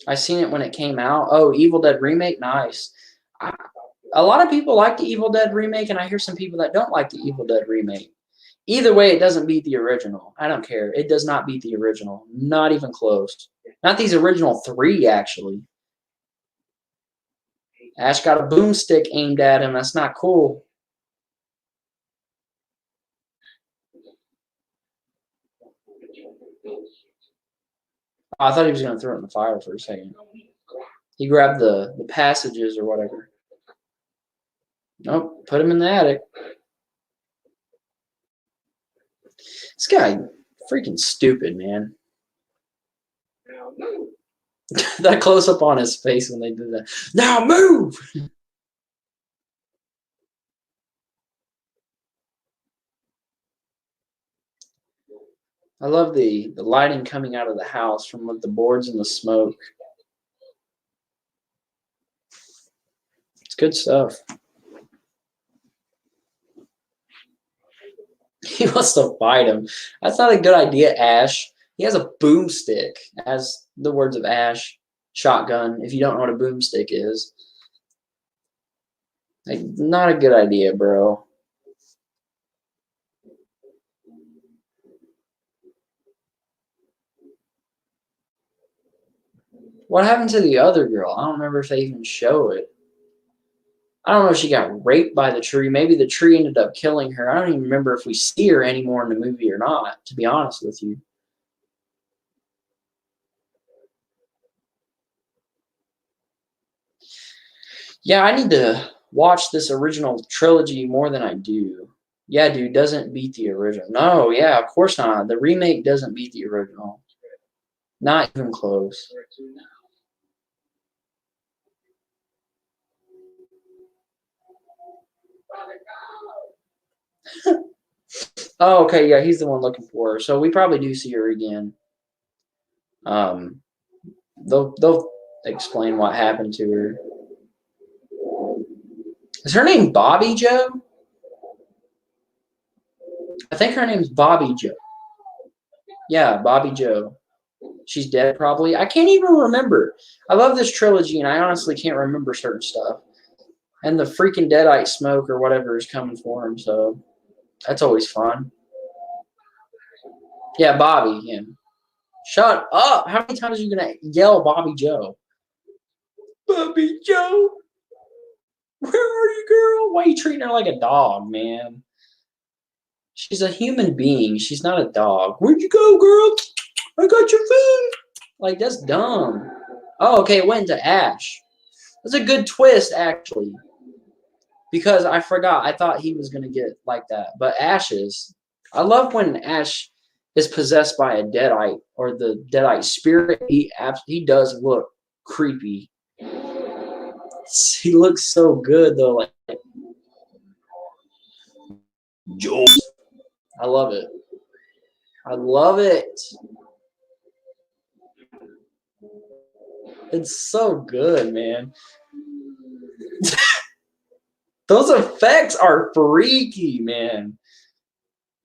I seen it when it came out. Oh, Evil Dead remake, nice. A lot of people like the Evil Dead remake, and I hear some people that don't like the Evil Dead remake. Either way, it doesn't beat the original. I don't care. It does not beat the original. Not even close. Not these original three, actually. Ash got a boomstick aimed at him. That's not cool. I thought he was going to throw it in the fire for a second. He grabbed the passages or whatever. Nope, put him in the attic. This guy, freaking stupid, man. That close up on his face when they did that. Now move! I love the lighting coming out of the house from the boards and the smoke. It's good stuff. He wants to fight him. That's not a good idea, Ash. He has a boomstick, as the words of Ash. Shotgun, if you don't know what a boomstick is. Like, not a good idea, bro. What happened to the other girl? I don't remember if they even show it. I don't know if she got raped by the tree. Maybe the tree ended up killing her. I don't even remember if we see her anymore in the movie or not, to be honest with you. Yeah, I need to watch this original trilogy more than I do. Yeah, dude, doesn't beat the original. No, yeah, of course not. The remake doesn't beat the original. Not even close. Oh, okay, yeah, he's the one looking for her. So we probably do see her again. Um, they'll explain what happened to her. Is her name Bobby Joe? I think her name's Bobby Joe. Yeah, Bobby Joe. She's dead probably. I can't even remember. I love this trilogy, and I honestly can't remember certain stuff. And the freaking Deadite smoke or whatever is coming for him, so that's always fun. Yeah, Bobby. Yeah. Shut up! How many times are you gonna yell Bobby Joe? Bobby Joe, where are you, girl? Why are you treating her like a dog, man? She's a human being. She's not a dog. Where'd you go, girl? I got your food. Like, that's dumb. Oh, okay, it went to Ash. That's a good twist, actually. Because I forgot. I thought he was going to get like that. But Ash is. I love when Ash is possessed by a Deadite or the Deadite spirit. He does look creepy. He looks so good, though. Like, Joel. I love it. I love it. It's so good, man. Those effects are freaky, man.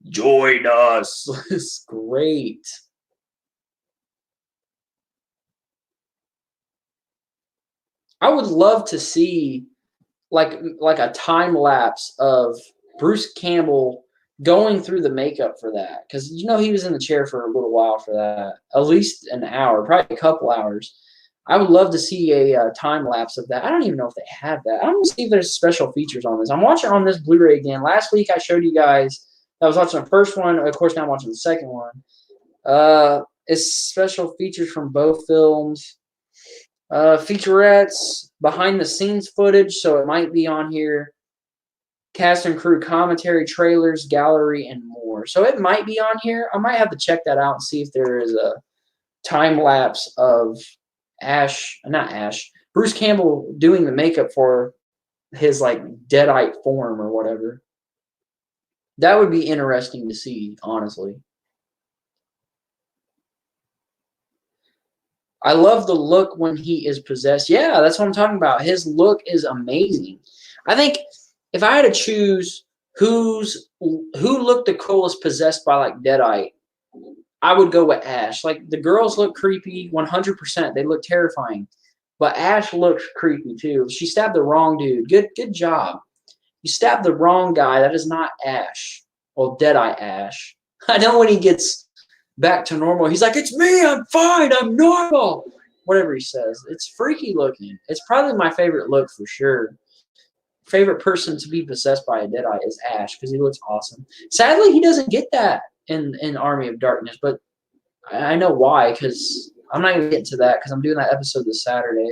Join us. It's great. I would love to see like a time lapse of Bruce Campbell going through the makeup for that, because he was in the chair for a little while for that, at least an hour, probably a couple hours. I would love to see a time lapse of that. I don't even know if they have that. I don't see if there's special features on this. I'm watching on this Blu-ray again. Last week I showed you guys. I was watching the first one. Of course, now I'm watching the second one. It's special features from both films. Featurettes, behind the scenes footage, so it might be on here. Cast and crew commentary, trailers, gallery, and more. So it might be on here. I might have to check that out and see if there is a time lapse of Bruce Campbell doing the makeup for his like Deadite form or whatever. That would be interesting to see, honestly. I love the look when he is possessed. Yeah, that's what I'm talking about. His look is amazing. I think if I had to choose who looked the coolest possessed by like Deadite, I would go with Ash. Like the girls look creepy, 100%. They look terrifying, but Ash looks creepy too. She stabbed the wrong dude. Good job. You stabbed the wrong guy. That is not Ash. Well, Deadite Ash. I know when he gets back to normal, he's like, "It's me. I'm fine. I'm normal." Whatever he says. It's freaky looking. It's probably my favorite look for sure. Favorite person to be possessed by a Deadite is Ash because he looks awesome. Sadly, he doesn't get that in Army of Darkness, but I know why, because I'm not even getting to that because I'm doing that episode this Saturday.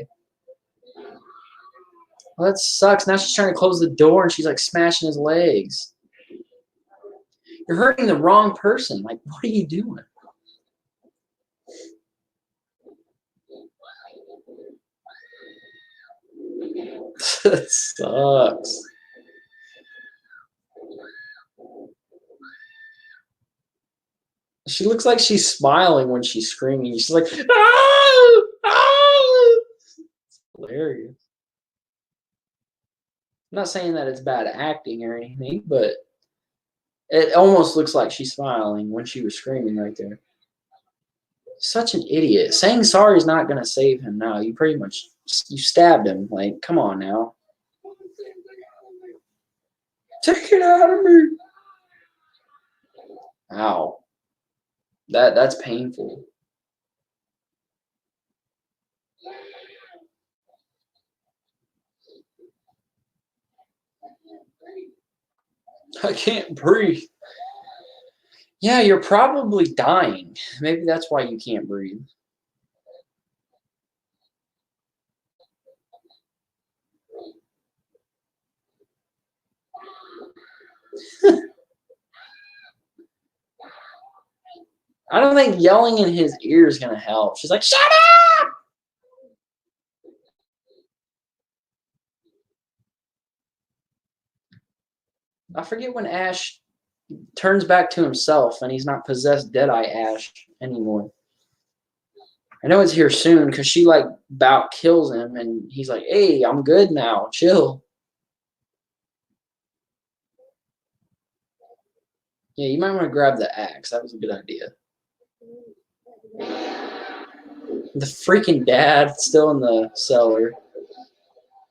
Well, that sucks. Now she's trying to close the door and she's like smashing his legs. You're hurting the wrong person. Like, what are you doing? That sucks. She looks like she's smiling when she's screaming. She's like, ah! Ah! It's hilarious. I'm not saying that it's bad acting or anything, but it almost looks like she's smiling when she was screaming right there. Such an idiot. Saying sorry is not going to save him now. You pretty much, you stabbed him. Like, come on now. Take it out of me. Ow. That's painful. I can't breathe. Yeah, you're probably dying. Maybe that's why you can't breathe. I don't think yelling in his ear is going to help. She's like, shut up! I forget when Ash turns back to himself, and he's not possessed Deadeye Ash anymore. I know it's here soon because she like about kills him, and he's like, "Hey, I'm good now. Chill." Yeah, you might want to grab the axe. That was a good idea. The freaking dad still in the cellar,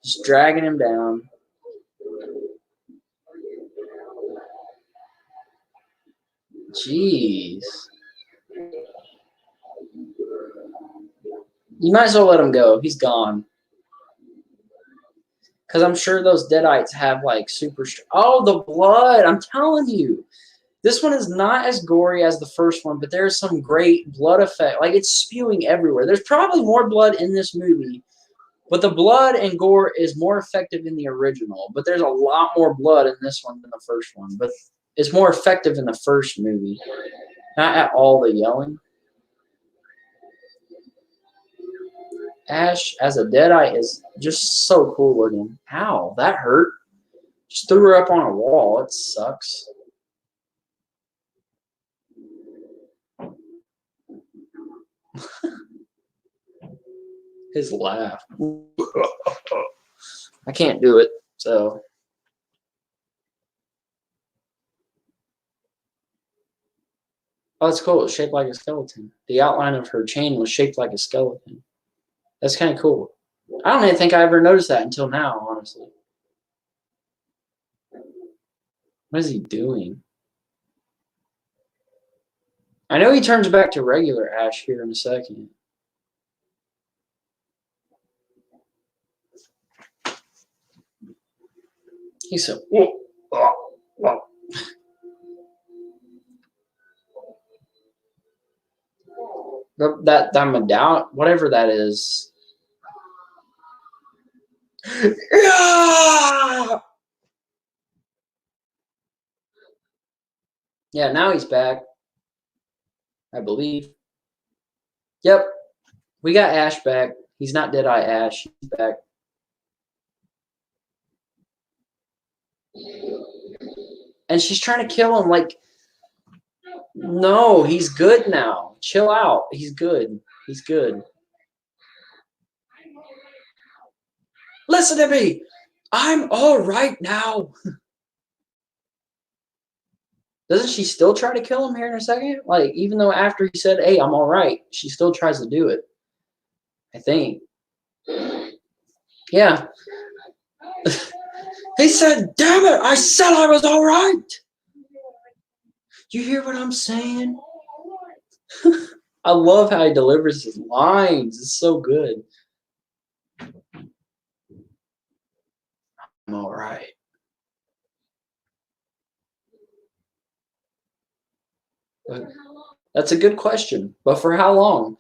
just dragging him down. Jeez. You might as well let him go. He's gone. Because I'm sure those Deadites have like super. Oh, the blood! I'm telling you. This one is not as gory as the first one, but there's some great blood effect. Like, it's spewing everywhere. There's probably more blood in this movie, but the blood and gore is more effective in the original. But there's a lot more blood in this one than the first one. But it's more effective in the first movie. Not at all the yelling. Ash as a Deadeye is just so cool looking. Ow, that hurt. Just threw her up on a wall. It sucks. His laugh. I can't do it, so. Oh, it's cool. It's shaped like a skeleton. The outline of her chain was shaped like a skeleton. That's kind of cool. I don't even think I ever noticed that until now, honestly. What is he doing? I know he turns back to regular Ash here in a second. He said, whoa, whoa, whoa. That medallion, whatever that is. Yeah, now he's back. I believe. Yep. We got Ash back. He's not Deadeye Ash. He's back. And she's trying to kill him. Like, no, he's good now. Chill out. He's good. He's good. Listen to me. I'm all right now. Doesn't she still try to kill him here in a second? Like, even though after he said, hey, I'm all right, she still tries to do it. I think. Yeah. He said, damn it, I said I was all right. You hear what I'm saying? I love how he delivers his lines. It's so good. I'm all right. But that's a good question. But for how long?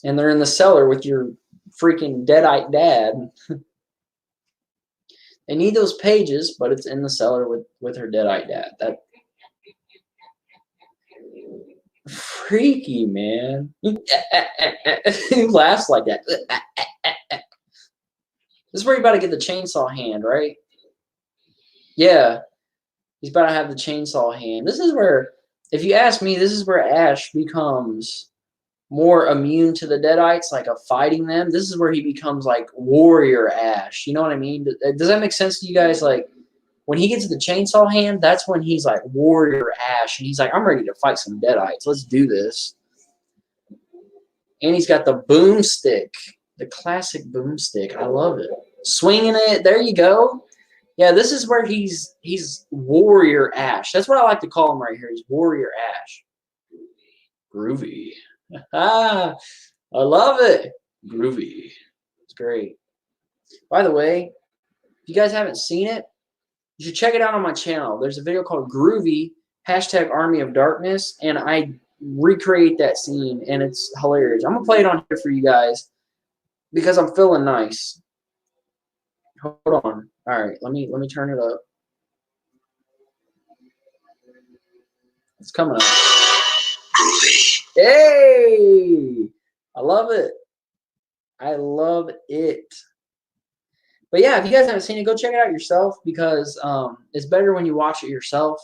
And they're in the cellar with your freaking deadite dad. They need those pages, but it's in the cellar with her deadite dad. That freaky, man. He laughs like that. This is where you're about to get the chainsaw hand, right? Yeah. He's about to have the chainsaw hand. This is where, if you ask me, this is where Ash becomes more immune to the Deadites, like of fighting them. This is where he becomes like warrior Ash. You know what I mean? Does that make sense to you guys? Like, when he gets the chainsaw hand, that's when he's like warrior Ash, and he's like, I'm ready to fight some Deadites. Let's do this. And he's got the boomstick, the classic boomstick. I love it. Swinging it. There you go. Yeah, this is where he's warrior Ash. That's what I like to call him right here. He's warrior Ash. Groovy. Ah, I love it. Groovy. It's great. By the way, if you guys haven't seen it, you should check it out on my channel. There's a video called Groovy, hashtag Army of Darkness, and I recreate that scene, and it's hilarious. I'm going to play it on here for you guys because I'm feeling nice. Hold on. All right, let me turn it up. It's coming up. Groovy. Hey! I love it. I love it. But yeah, if you guys haven't seen it, go check it out yourself because it's better when you watch it yourself.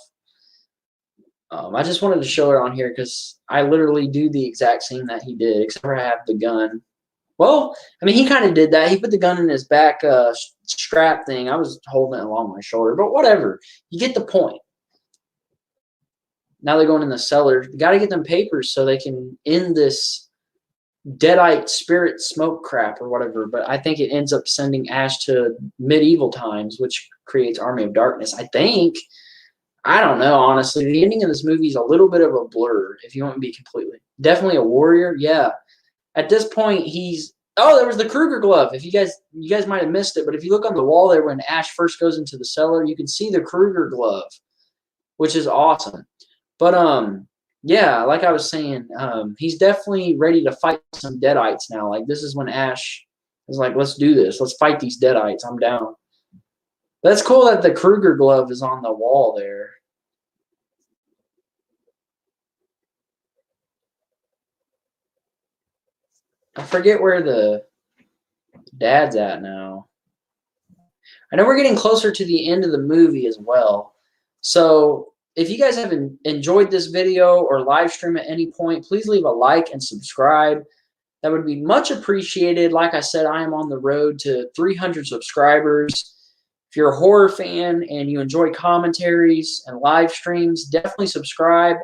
I just wanted to show it on here because I literally do the exact same that he did, except for I have the gun. Well, I mean, he kind of did that. He put the gun in his back strap thing. I was holding it along my shoulder, but whatever. You get the point. Now they're going in the cellar. Got to get them papers so they can end this deadite spirit smoke crap or whatever. But I think it ends up sending Ash to medieval times, which creates Army of Darkness. I think. I don't know, honestly. The ending of this movie is a little bit of a blur, if you want to be completely. Definitely a warrior, yeah. At this point, he's... Oh, there was the Kruger glove. If you guys might have missed it, but if you look on the wall there when Ash first goes into the cellar, you can see the Kruger glove, which is awesome. But, yeah, like I was saying, he's definitely ready to fight some Deadites now. Like, this is when Ash is like, let's do this. Let's fight these Deadites. I'm down. That's cool that the Kruger glove is on the wall there. I forget where the dad's at now. I know we're getting closer to the end of the movie as well. So if you guys have enjoyed this video or live stream at any point, please leave a like and subscribe. That would be much appreciated. Like I said, I am on the road to 300 subscribers. If you're a horror fan and you enjoy commentaries and live streams, definitely subscribe.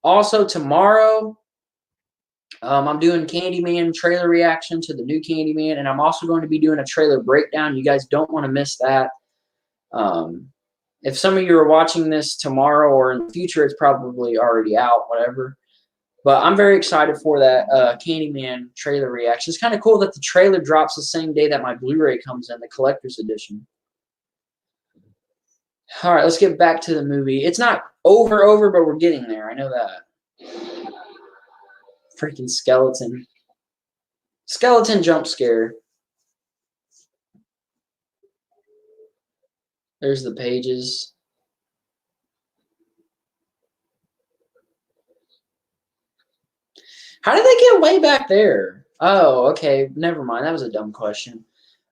Also, tomorrow, I'm doing Candyman trailer reaction to the new Candyman, and I'm also going to be doing a trailer breakdown. You guys don't want to miss that. If some of you are watching this tomorrow or in the future, it's probably already out, whatever. But I'm very excited for that Candyman trailer reaction. It's kind of cool that the trailer drops the same day that my Blu-ray comes in, the collector's edition. All right, let's get back to the movie. It's not over, but we're getting there. I know that. Freaking skeleton. Skeleton jump scare. There's the pages. How did they get way back there? Oh, okay. Never mind. That was a dumb question.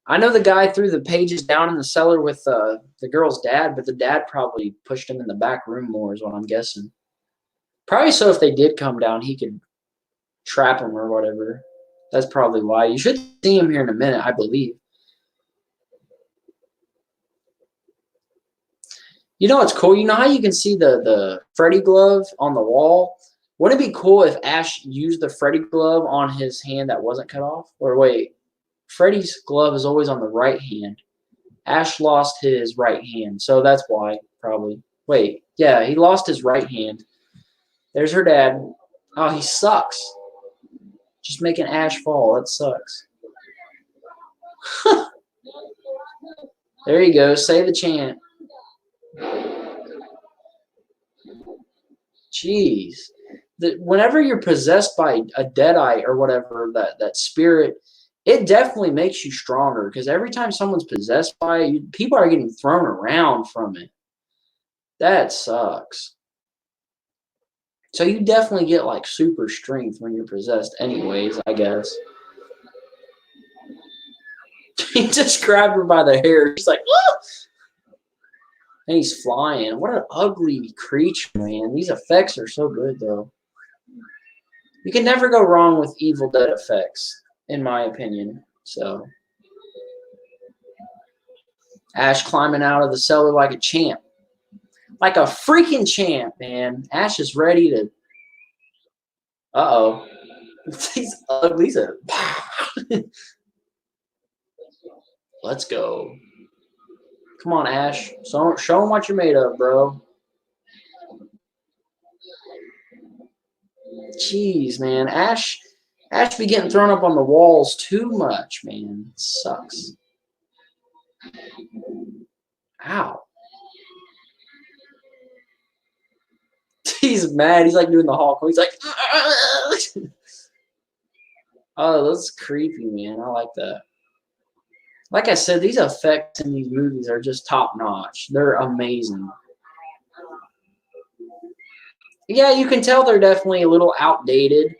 I know the guy threw the pages down in the cellar with the girl's dad, but the dad probably pushed him in the back room more is what I'm guessing. Probably so if they did come down, he could trap him or whatever. That's probably why. You should see him here in a minute, I believe. You know what's cool? You know how you can see the Freddy glove on the wall? Wouldn't it be cool if Ash used the Freddy glove on his hand that wasn't cut off? Or wait, Freddy's glove is always on the right hand. Ash lost his right hand, so that's why, probably. Wait, yeah, he lost his right hand. There's her dad. Oh, he sucks. Just making Ash fall. That sucks. There you go. Say the chant. Jeez. Whenever you're possessed by a deadite or whatever, that spirit, it definitely makes you stronger because every time someone's possessed by it, people are getting thrown around from it. That sucks. So you definitely get like super strength when you're possessed anyways, I guess. He just grabbed her by the hair. He's like, ah! And he's flying. What an ugly creature, man. These effects are so good, though. You can never go wrong with Evil Dead effects, in my opinion. So, Ash climbing out of the cellar like a champ. Like a freaking champ, man. Ash is ready to... Uh-oh. He's ugly. He's a... Let's go. Come on, Ash. So, show him what you're made of, bro. Jeez, man. Ash be getting thrown up on the walls too much, man. It sucks. Ow. He's mad. He's like doing the Hulk. He's like... Oh, that's creepy, man. I like that. Like I said, these effects in these movies are just top-notch. They're amazing. Yeah, you can tell they're definitely a little outdated.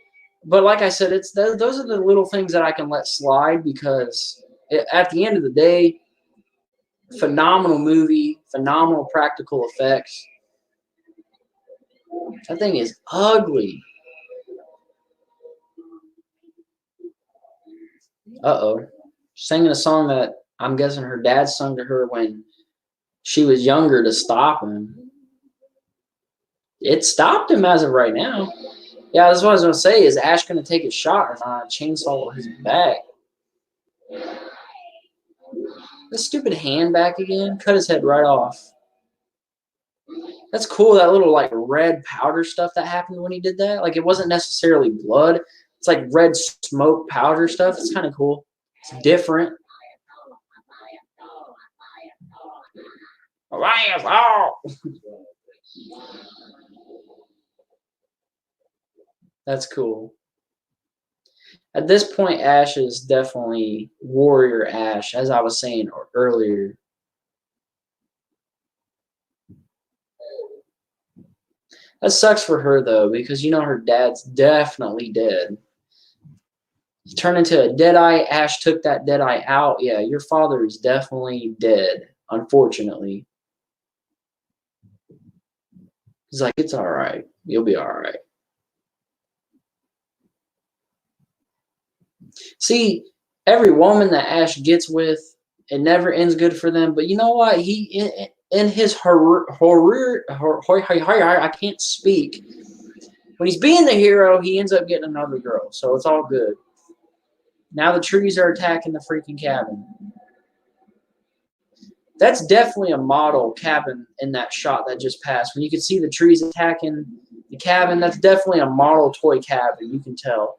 But like I said, those are the little things that I can let slide because at the end of the day, Phenomenal movie, phenomenal practical effects. That thing is ugly. Uh-oh. Singing a song that I'm guessing her dad sung to her when she was younger to stop him. It stopped him as of right now. Yeah, that's what I was going to say. Is Ash going to take a shot or not? Chainsaw his back. This stupid hand back again. Cut his head right off. That's cool. That little like red powder stuff that happened when he did that. Like it wasn't necessarily blood. It's like red smoke powder stuff. It's kind of cool. It's different. That's cool. At this point, Ash is definitely Warrior Ash, as I was saying earlier. That sucks for her, though, because you know her dad's definitely dead. You turn into a Deadeye, Ash took that Deadeye out. Yeah, your father is definitely dead, unfortunately. He's like, it's all right. You'll be all right. See, every woman that Ash gets with, it never ends good for them. But you know what? He in his horror, I can't speak. When he's being the hero, he ends up getting another girl. So it's all good. Now the trees are attacking the freaking cabin. That's definitely a model cabin in that shot that just passed. When you can see the trees attacking the cabin, that's definitely a model toy cabin. You can tell.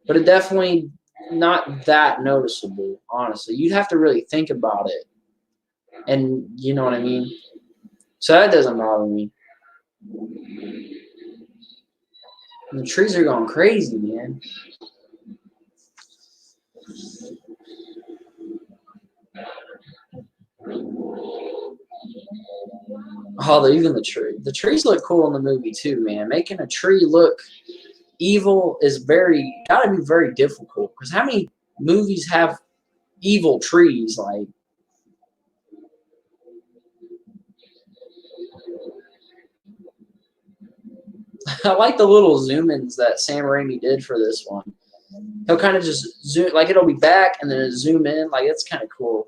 But it definitely not that noticeable, honestly. You'd have to really think about it. And you know what I mean? So that doesn't bother me. And the trees are going crazy, man. Oh, even the tree. The trees look cool in the movie too, man. Making a tree look evil is gotta be very difficult. Because how many movies have evil trees? Like, I like the little zoom ins that Sam Raimi did for this one. He'll kind of just zoom, like it'll be back and then it'll zoom in. Like, it's kind of cool.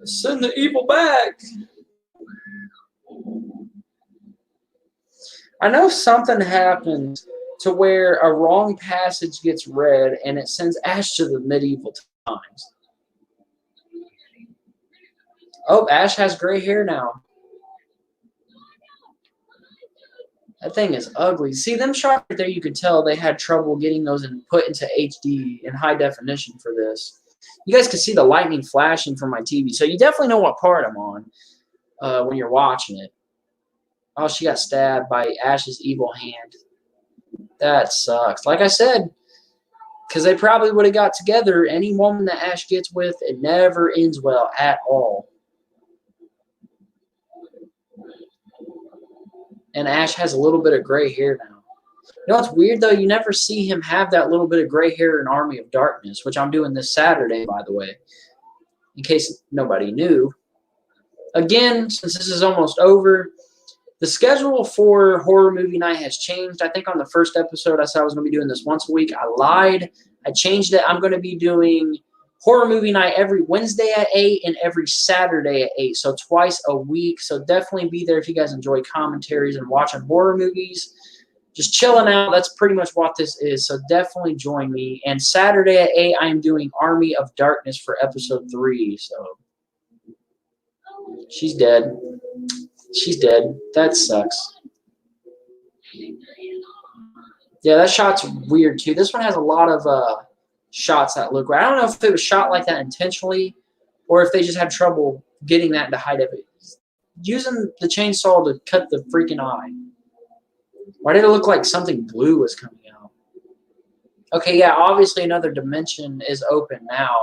Send the evil back. I know something happens to where a wrong passage gets read and it sends Ash to the medieval times. Oh, Ash has gray hair now. That thing is ugly. See, them shots right there, you could tell they had trouble getting those put into HD in high definition for this. You guys can see the lightning flashing from my TV, so you definitely know what part I'm on when you're watching it. Oh, she got stabbed by Ash's evil hand. That sucks. Like I said, because they probably would have got together. Any woman that Ash gets with, it never ends well at all. And Ash has a little bit of gray hair now. You know what's weird, though? You never see him have that little bit of gray hair in Army of Darkness, which I'm doing this Saturday, by the way, in case nobody knew. Again, since this is almost over, the schedule for Horror Movie Night has changed. I think on the first episode I said I was going to be doing this once a week. I lied. I changed it. I'm going to be doing Horror Movie Night every Wednesday at 8 and every Saturday at 8, so twice a week. So definitely be there if you guys enjoy commentaries and watching horror movies. Just chilling out. That's pretty much what this is. So definitely join me. And Saturday at 8, I am doing Army of Darkness for episode 3. So she's dead. She's dead. That sucks. Yeah, that shot's weird too. This one has a lot of shots that look right. I don't know if it was shot like that intentionally or if they just had trouble getting that into high def. Using the chainsaw to cut the freaking eye. Why did it look like something blue was coming out? Okay, yeah, obviously another dimension is open now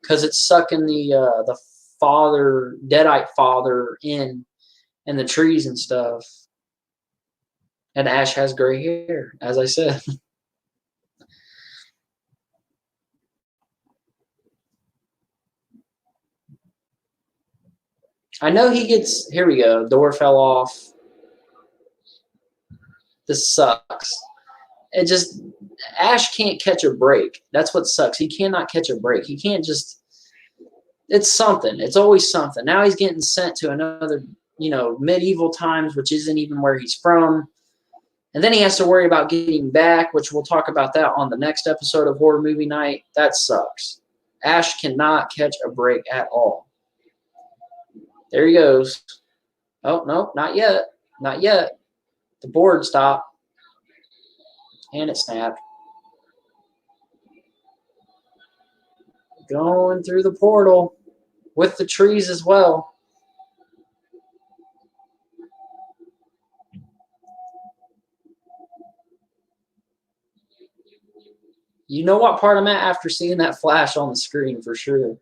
because it's sucking the father, Deadite father in and the trees and stuff. And Ash has gray hair, as I said. I know he gets. Here we go. Door fell off. This sucks. It just Ash can't catch a break. That's what sucks. He cannot catch a break. He can't just. It's something. It's always something. Now he's getting sent to another, medieval times, which isn't even where he's from. And then he has to worry about getting back, which we'll talk about that on the next episode of Horror Movie Night. That sucks. Ash cannot catch a break at all. There he goes. Oh, no, not yet. Not yet. The board stopped. And it snapped. Going through the portal with the trees as well. You know what part I'm at after seeing that flash on the screen for sure.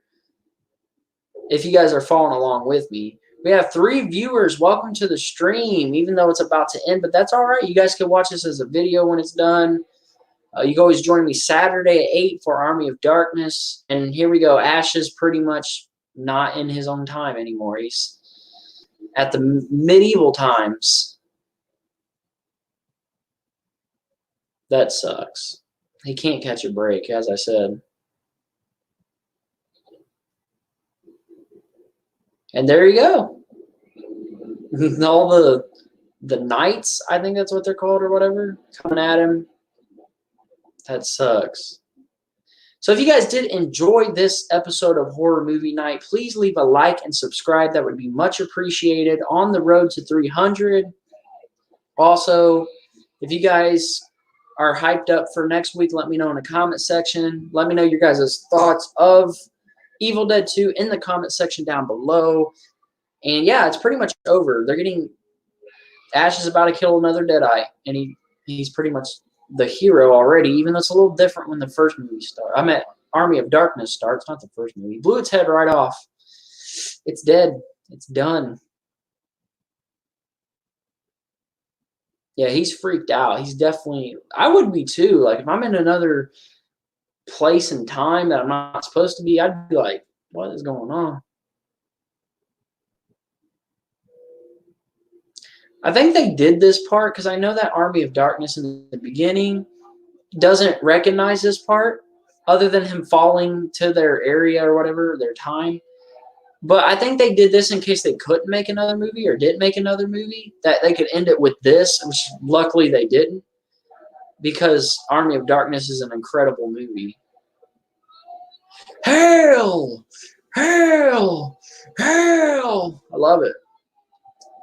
If you guys are following along with me. We have 3 viewers. Welcome to the stream, even though it's about to end, but that's all right. You guys can watch this as a video when it's done. You can always join me Saturday at 8 for Army of Darkness. And here we go. Ash is pretty much not in his own time anymore. He's at the medieval times. That sucks. He can't catch a break, as I said. And there you go. All the knights, I think that's what they're called or whatever, coming at him. That sucks. So if you guys did enjoy this episode of Horror Movie Night, please leave a like and subscribe. That would be much appreciated. On the road to 300. Also, if you guys are hyped up for next week, let me know in the comment section. Let me know your guys' thoughts of Evil Dead 2 in the comment section down below. And yeah, it's pretty much over. Ash is about to kill another Deadeye, and he's pretty much the hero already, even though it's a little different when the first movie starts. I meant Army of Darkness starts, not the first movie. He blew its head right off. It's dead. It's done. Yeah, he's freaked out. He's definitely, I would be too. Like, if I'm in another place and time that I'm not supposed to be, I'd be like, what is going on? I think they did this part because I know that Army of Darkness in the beginning doesn't recognize this part other than him falling to their area or whatever, their time. But I think they did this in case they couldn't make another movie or didn't make another movie, that they could end it with this, which luckily they didn't, because Army of Darkness is an incredible movie. Hail! Hail! Hail! I love it.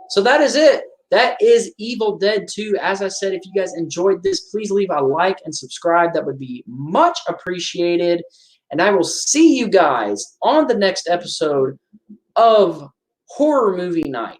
So that is it. That is Evil Dead 2. As I said, if you guys enjoyed this, please leave a like and subscribe. That would be much appreciated. And I will see you guys on the next episode of Horror Movie Night.